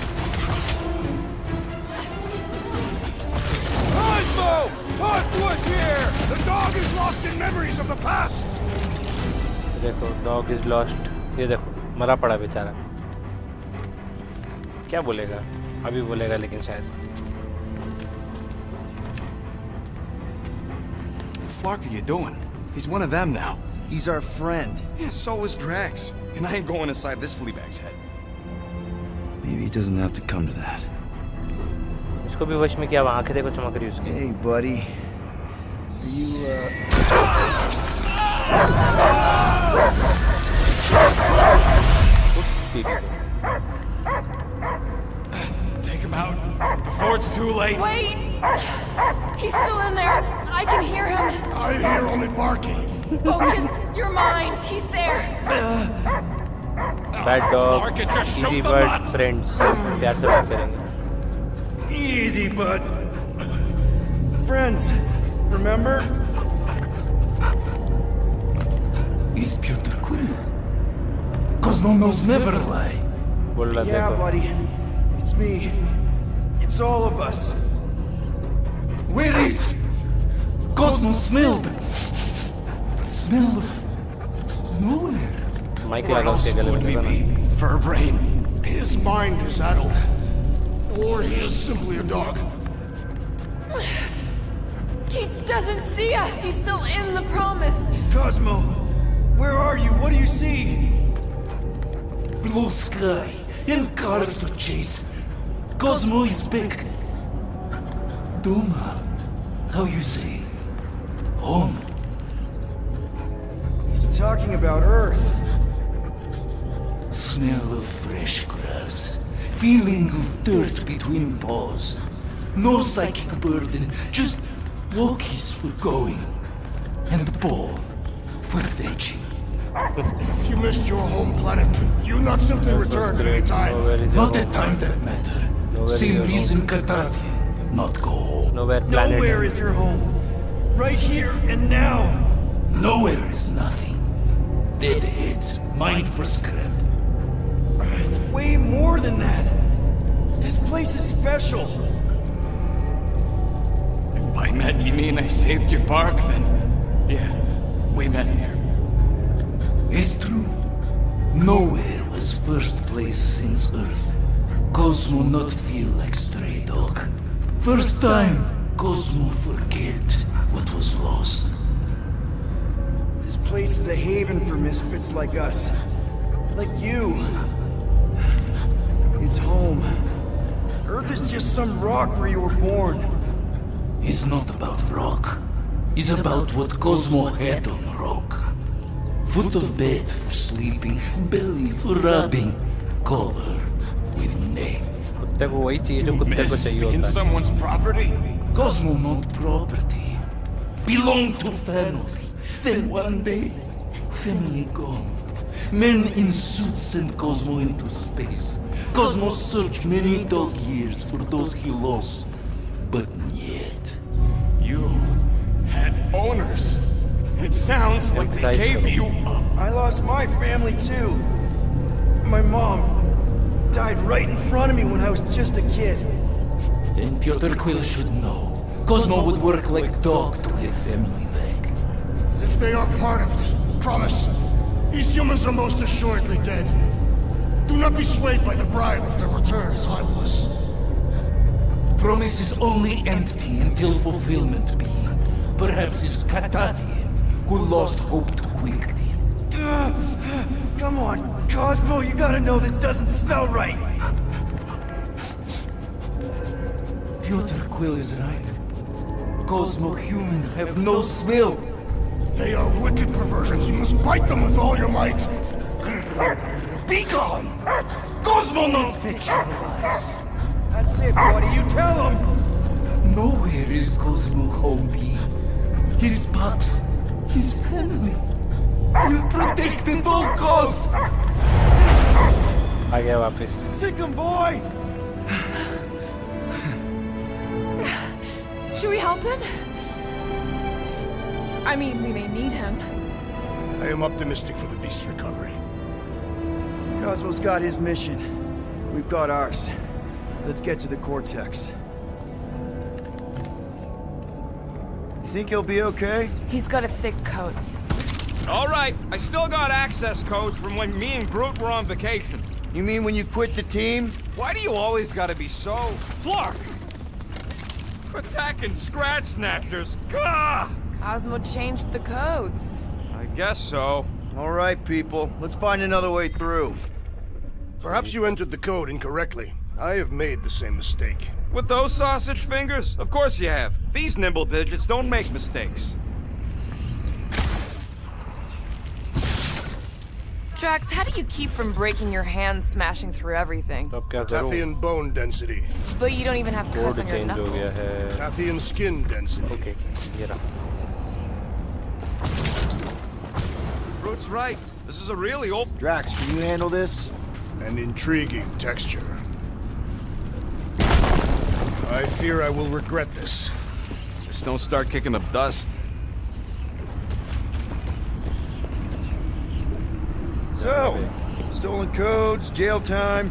Cosmo! Talk to us here! The dog is lost in memories of the past! देखो डॉग इज लॉस्ट, ये देखो मरा पड़ा बेचारा। क्या बोलेगा? अभी बोलेगा लेकिन शायद। What the fuck are you doing? He's one of them now. He's our friend. Yeah, so is Drax. And I ain't going inside this fleabag's head. Maybe it doesn't have to come to that. इसको भी वश में किया, आंखें देखो चमक रही उसकी। Hey, buddy. Are you, Take him out before it's too late. Wait! He's still in there. I can hear him. I hear only barking. Focus your mind. He's there. Bad dog, Fuck it, just shoot easy the bird nuts. Friends, प्यार से बात करेंगे। Easy, bud. Friends, remember? Is Peter Quill? Cosmo knows never lie. बोल रहा Yeah, देखो। buddy. It's me. It's all of us. Where is Cosmo smell? Smell of nowhere. Mike Where लगा else उसके गले would में we देखो ना। be? Fur brain. His mind is addled. Or he is simply a dog. He doesn't see us. He's still in the promise. Cosmo, where are you? What do you see? Blue sky and cars to chase. Cosmo is back. Doma, how you say? Home. He's talking about Earth. Smell of fresh grass. Feeling of dirt between paws. No psychic burden, just walkies for going. And ball for fetching. If you missed your home planet, could you not simply return at any time? Not at time that matter. Same reason Cartadian, not go home. Nowhere planet. Nowhere is your home. Right here and now. Nowhere is nothing. Dead heads, mind for scrap. It's way more than that. This place is special. If by met you mean I saved your bark, then yeah, we met here. It's true. Nowhere was first place since Earth. Cosmo not feel like stray dog. First time, Cosmo forget what was lost. This place is a haven for misfits like us. Like you. It's home. Earth is just some rock where you were born. It's not about rock. It's about what Cosmo had on rock. Foot of bed for sleeping, belly for rubbing, color with name. कुत्ते को वही चाहिए जो कुत्ते को Miss चाहिए being होता है। someone's property? Cosmo not property. Belong to family. Then one day, family gone. Men in suits sent Cosmo into space. Cosmo searched many dog years for those he lost. But yet, You had owners. It sounds like they gave you up. I lost my family too. My mom died right in front of me when I was just a kid. then Piotr Quill should know. Cosmo would work like dog to have family back. If they are part of this promise, these humans are most assuredly dead. Do not be swayed by the bribe of their return as I was. Promise is only empty until fulfillment be. Perhaps it's Katadian who lost hope too quickly. Come on, Cosmo, you gotta know this doesn't smell right. Piotr Quill is right. Cosmo human have no smell. They are wicked perversions. You must bite them with all your might. Be gone! Cosmo not fetch your lies. That's it, buddy. You tell him. Nowhere is Cosmo home be. His pups, his family, will protect at all cost. आ गया वापस. Sick him, boy. Should we help him? I mean, we may need him. I am optimistic for the beast's recovery. Cosmo's got his mission. We've got ours. Let's get to the Cortex. You think he'll be okay? He's got a thick coat. All right, I still got access codes from when me and Groot were on vacation. You mean when you quit the team? Why do you always gotta be so... Flark! Attacking Scratch Snatchers! Gah! Cosmo changed the codes. I guess so. All right, people. Let's find another way through. Perhaps you entered the code incorrectly. I have made the same mistake. With those sausage fingers? Of course you have. These nimble digits don't make mistakes. Drax, how do you keep from breaking your hands smashing through everything? तो अब क्या करूं? Tathian bone density. But you don't even have cuts code on your change हो गया knuckles. है. Tathian skin density. Okay, ये रहा. Groot's right. This is a really old... Drax, can you handle this? An intriguing texture. I fear I will regret this. Just don't start kicking up dust. So, stolen codes, jail time.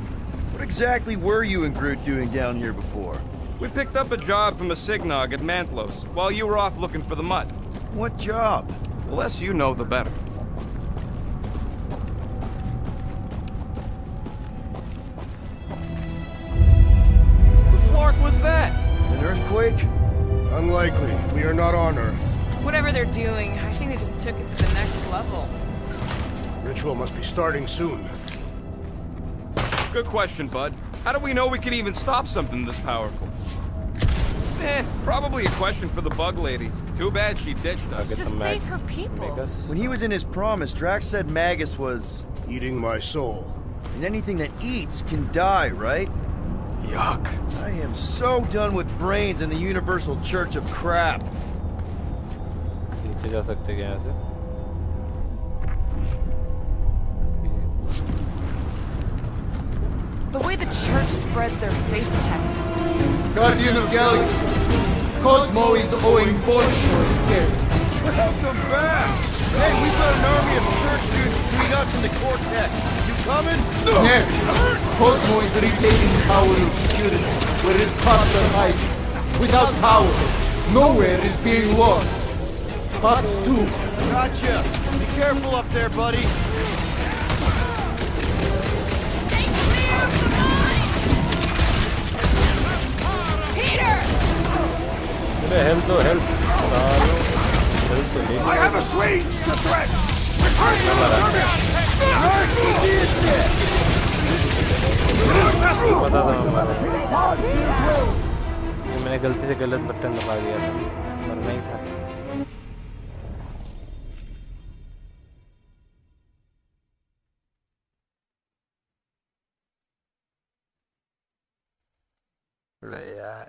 What exactly were you and Groot doing down here before? We picked up a job from a Signog at Mantlos, while you were off looking for the mud. What job? The less you know, the better. The flark was that? An earthquake? Unlikely. We are not on Earth. Whatever they're doing, I think they just took it to the next level. Ritual must be starting soon. Good question, bud. How do we know we could even stop something this powerful? Probably a question for the bug lady. Too bad she ditched us. Just save her people. When he was in his promise, Drax said Magus was... Eating my soul. And anything that eats can die, right? Yuck. I am so done with brains and the universal church of crap. नीचे जा सकते क्या यहाँ से? The way the church spreads their faith tech. Guardian of Galaxy, Cosmo is owing Bolshoi death. Welcome back! Hey, we've got an army of church dudes between us and the Cortex. You coming? No! Cosmo is retaining power and security, where his pops are hiding. Without power, nowhere is being lost. Pots too. Gotcha! Be careful up there, buddy. Help! Help! I have assuaged the threat! Return to the skirmish! पता था हमारा. ये मैंने गलती से गलत button दबा दिया था. मरना ही था. अरे यार.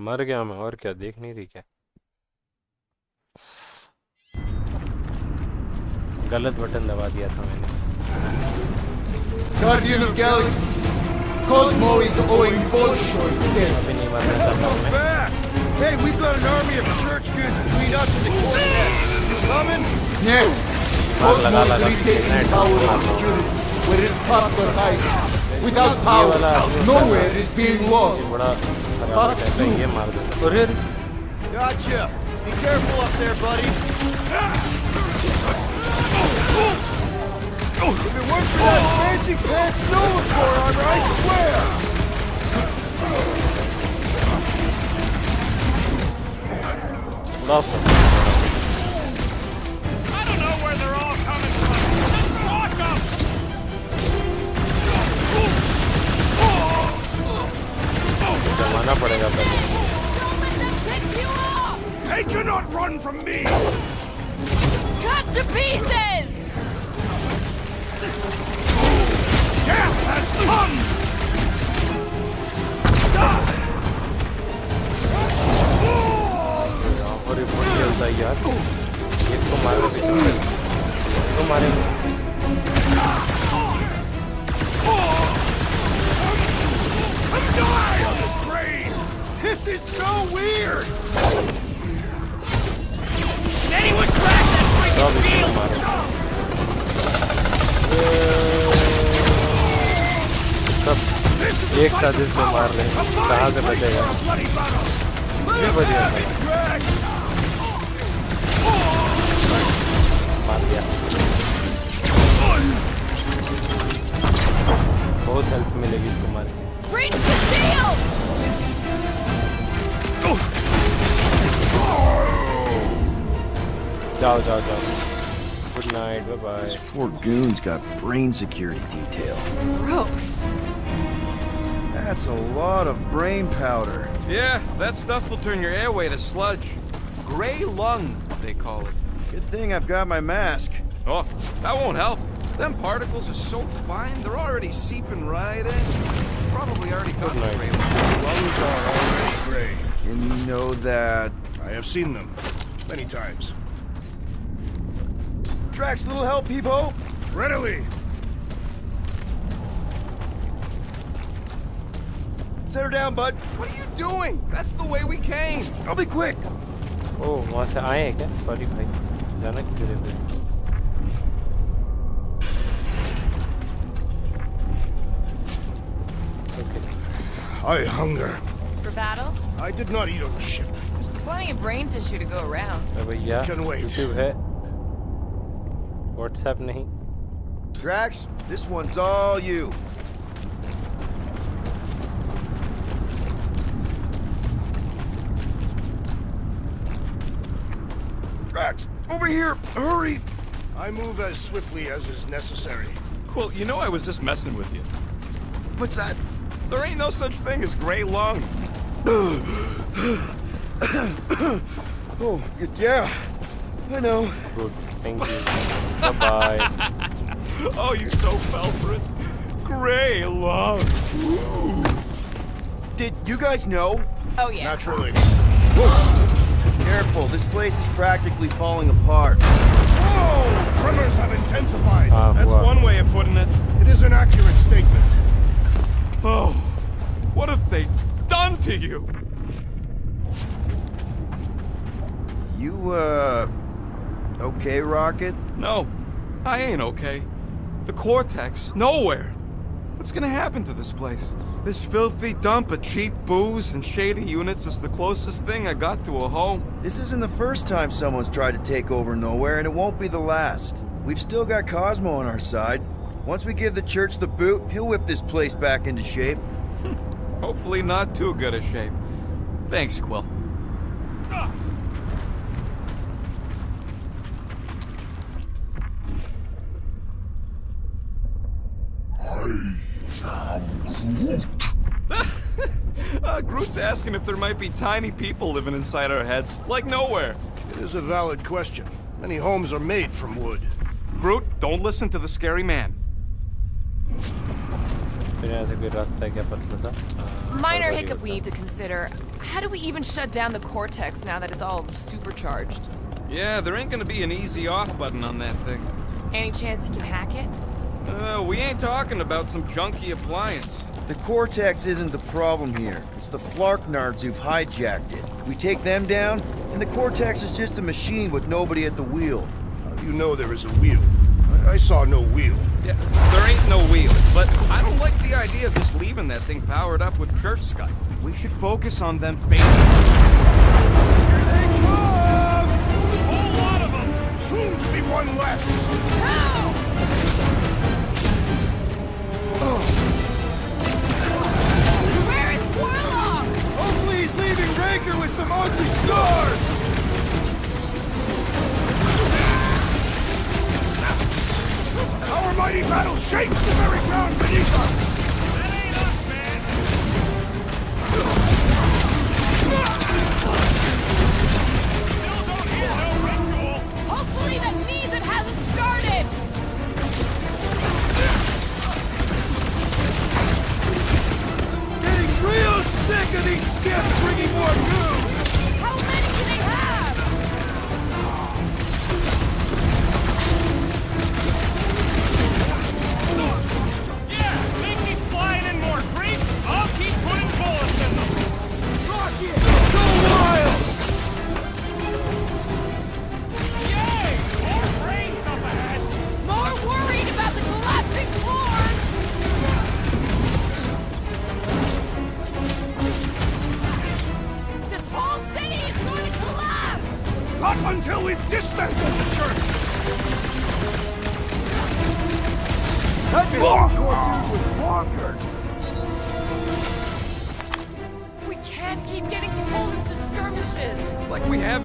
मर गया मैं और क्या देख नहीं रही क्या गलत बटन दबा दिया था मैंने Guardian of Galaxy, Cosmo is owing Bolshoi death. अभी नहीं मरना चाहता हूँ मैं Hey, we've got an army of church goods between us and the Cortex. You coming? No! Cosmo is retaining power and security, where his pops are hiding. Without power, nowhere is being lost. बड़ा खराब है ये मार देता अरे Gotcha! Be careful up there, buddy! If it weren't for that fancy pants Nova Corps armor, I swear! Love it. I don't know where they're all coming from. Just stalk them! जमाना पड़ेगा पहले They cannot run from me! Cut to pieces! Death has come! और ये बहुत जलता है यार एक को मार रहे इसको मारेंगे I'm dying on this brain! This is so weird! Did anyone crack that freaking field? सब एक साथ इसको मार रहे हैं कहाँ से बचेगा ये बढ़िया मार दिया बहुत हेल्प मिलेगी इसको मार के Reach the shield! जाओ जाओ जाओ good night bye bye This poor goon's got brain security detail. Gross. That's a lot of brain powder. Yeah, that stuff will turn your airway to sludge. Gray lung, they call it. Good thing I've got my mask. Oh, that won't help. Them particles are so fine, they're already seeping right in. Probably already got the gray lung. Lungs are already gray. And you know that... I have seen them. Many times. Drax, little help, Evo? Readily! Set her down, bud. What are you doing? That's the way we came. I'll be quick. ओह वहाँ से आए हैं क्या sorry भाई जाना किधर है I hunger. For battle? I did not eat on the ship. There's plenty of brain tissue to go around. अरे भैया Can wait. YouTube है WhatsApp नहीं Drax, this one's all you. Drax, over here! Hurry! I move as swiftly as is necessary. Well, you know I was just messing with you. What's that? There ain't no such thing as gray lung. Oh, yeah. I know. good thank you bye bye Oh, you so fell for it. Gray lung. Did you guys know? Oh yeah. Naturally. Careful, this place is practically falling apart. Whoa! Tremors have intensified. That's हुआ one way of putting it. It is an accurate statement. Oh, what have they done to you? You, okay, Rocket? No, I ain't okay. The Cortex, nowhere. What's gonna happen to this place? This filthy dump of cheap booze and shady units is the closest thing I got to a home. This isn't the first time someone's tried to take over Nowhere, and it won't be the last. We've still got Cosmo on our side. Once we give the church the boot, he'll whip this place back into shape. Hopefully not too good a shape. Thanks, Quill. Groot's asking if there might be tiny people living inside our heads, like Nowhere. It is a valid question. Many homes are made from wood. Groot, don't listen to the scary man. Minor hiccup we need to consider. How do we even shut down the Cortex now that it's all supercharged? Yeah, there ain't gonna be an easy off button on that thing. Any chance you can hack it? We ain't talking about some junky appliance. The Cortex isn't the problem here. It's the Flarknards who've hijacked it. We take them down, and the Cortex is just a machine with nobody at the wheel. How do you know there is a wheel? I saw no wheel. Yeah, there ain't no wheel, but I don't like the idea of just leaving that thing powered up with church Skype. We should focus on them fading. Here they come! A whole lot of them! Soon to be one less! Where is Warlock? Hopefully he's leaving Raker with some ugly scars! Our mighty battle shakes the very ground beneath us! That ain't us, man! Still don't hear no ritual! Hopefully that means it hasn't started! Getting real sick of these skips bringing more news! How many do they have? Yeah, they keep flying in more creeps. I'll keep putting bullets in them. Rock it! Go wild! Yay! More brains up ahead. More worried about the collapsing floors! This whole city is going to collapse! Not until we've dismantled the church! We can't keep getting pulled into skirmishes! Like we have.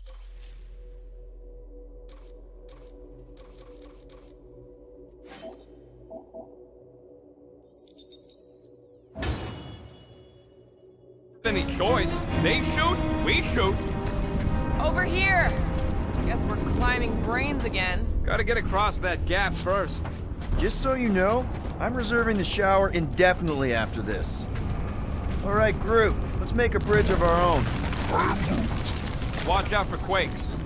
Any choice. They shoot, we shoot. Over here! Guess we're climbing brains again. Gotta get across that gap first. Just so you know, I'm reserving the shower indefinitely after this. All right, group, let's make a bridge of our own. Watch out for quakes.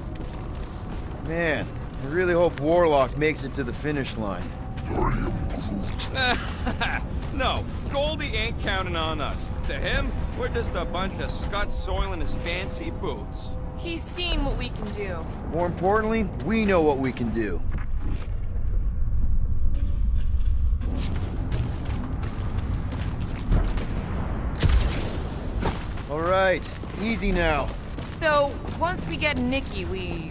Man, I really hope Warlock makes it to the finish line. No, Goldie ain't counting on us. To him, we're just a bunch of scuts soiling his fancy boots. He's seen what we can do. More importantly, we know what we can do. All right, easy now. So, once we get Nikki, we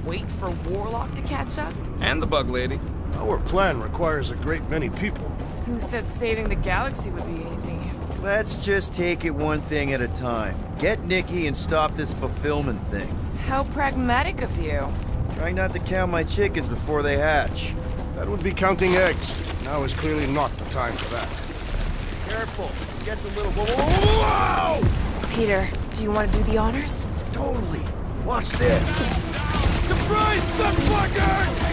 wait for Warlock to catch up? And the bug lady. Our plan requires a great many people. Who said saving the galaxy would be easy? Let's just take it one thing at a time. Get Nikki and stop this fulfillment thing. How pragmatic of you. Trying not to count my chickens before they hatch. That would be counting eggs. Now is clearly not the time for that. Careful, it gets a little... Whoa! Peter, do you want to do the honors? Totally. Watch this. Surprise, scuttlebuggers!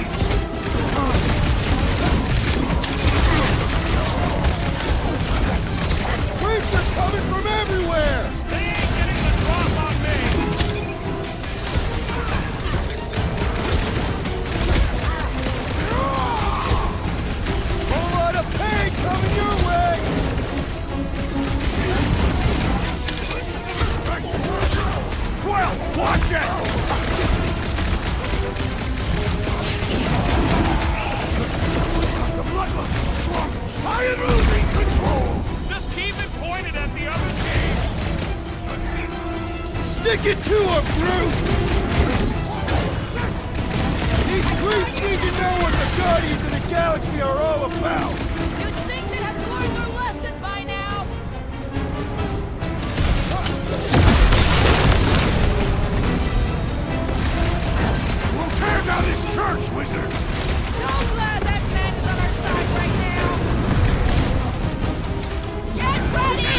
Creeps are coming from everywhere! They ain't getting the drop on me. Whole lot of pain coming your way! Well, watch it! The bloodlust is strong! I am losing control! Just keep it pointed at the other team. Stick it to him, Groot! These creeps need to know what the Guardians of the Galaxy are all about! You'd think they'd have learned their lesson by now! We'll tear down this church, wizard! So glad that man is on our side right now! Get ready!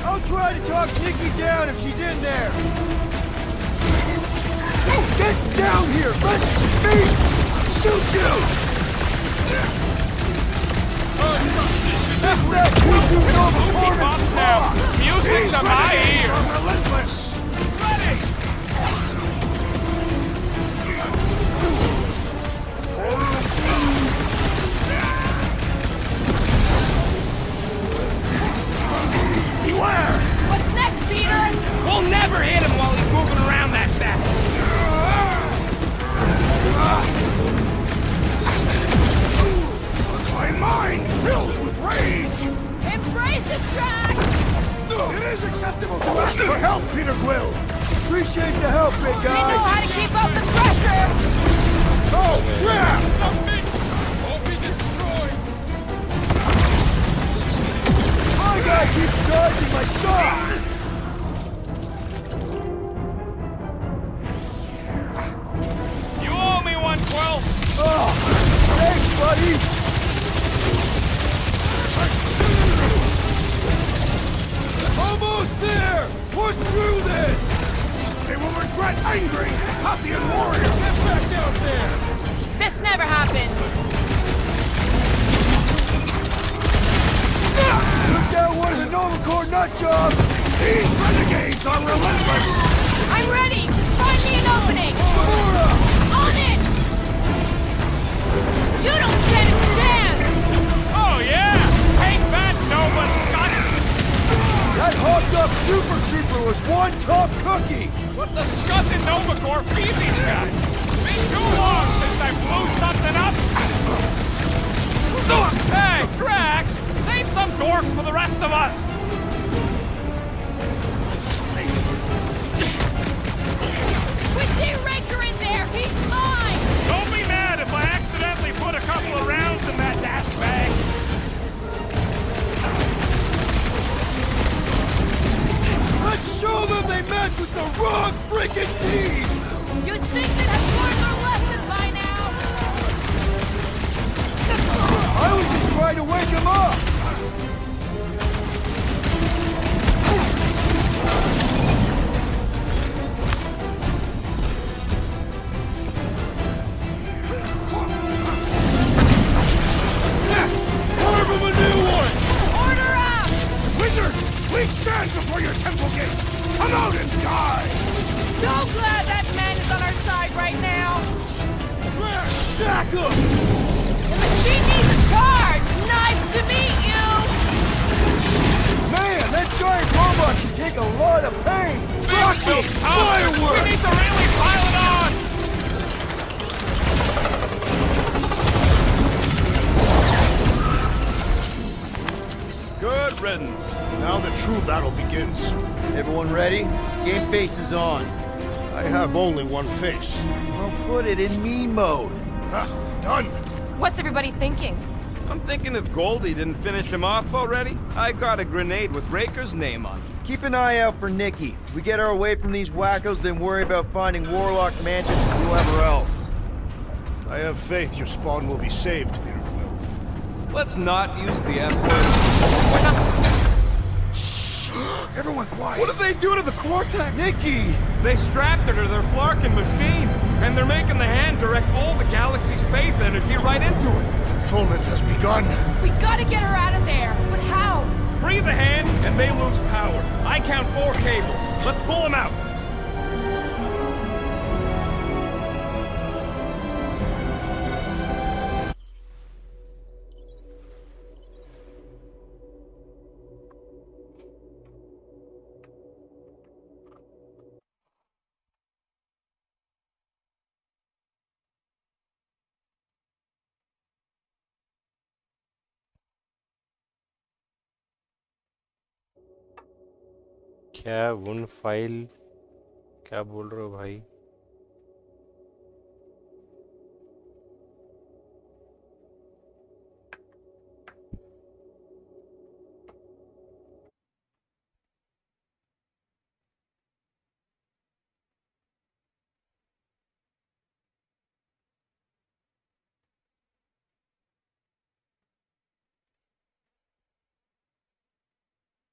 I'll try to talk Nikki down if she's in there! Get down here! Let me shoot you! That's that YouTube performance now! Music to my ears. Relentless! Ready. Beware! What's next, Peter? We'll never hit him while he's moving around that fast. for help, Peter Quill! Appreciate the help, big We guy! know how to keep up the pressure! Oh, crap! Something! Won't be destroyed! My guy keeps dodging my shots! You owe me 112! Oh, thanks, buddy! Almost there! Push through this! They will regret angry Tathian warrior! Get back out there! This never happened! Took down one of the Novacore nut jobs! These renegades are relentless! I'm ready! Just find me an opening! Gamora! On it! You don't stand a chance! Oh yeah! Take that, Nova Scott! That hopped up Super Trooper was one tough cookie! What the Scott and Novacore feed these guys? Been too long since I blew something up! Hey, Drax! Save some dorks for the rest of us! We see Raker in there! He's mine! Don't be mad if I accidentally put a couple of rounds in that dash bag! Let's show them they messed with the wrong freaking team! You'd think they'd have learned their lesson by now! I was just trying to wake them up! Carve him a new one! Order up! Wizard, please stand before your temple gates! Come out and die! So glad that man is on our side right now! Sack 'em! The machine needs a charge! Nice to meet you! Man, that giant robot can take a lot of pain! Rocky! Fireworks! We need to really pile it on! Good riddance. Now the true battle begins. Everyone ready? Game face is on. I have only one face. I'll put it in me mode. Ha, done! What's everybody thinking? I'm thinking if Goldie didn't finish him off already, I got a grenade with Raker's name on it. Keep an eye out for Nikki. We get her away from these wackos, then worry about finding Warlock, Mantis, and whoever else. I have faith your spawn will be saved, Peter Quill. Let's not use the F word. Everyone quiet! What did they do to the Cortex? Nikki! They strapped her to their Flarkin machine, and they're making the hand direct all the galaxy's faith energy right into it. Fulfillment has begun. We gotta get her out of there! But how? Free the hand, and they lose power. I count 4 cables. Let's pull them out. क्या one file क्या बोल रहे हो भाई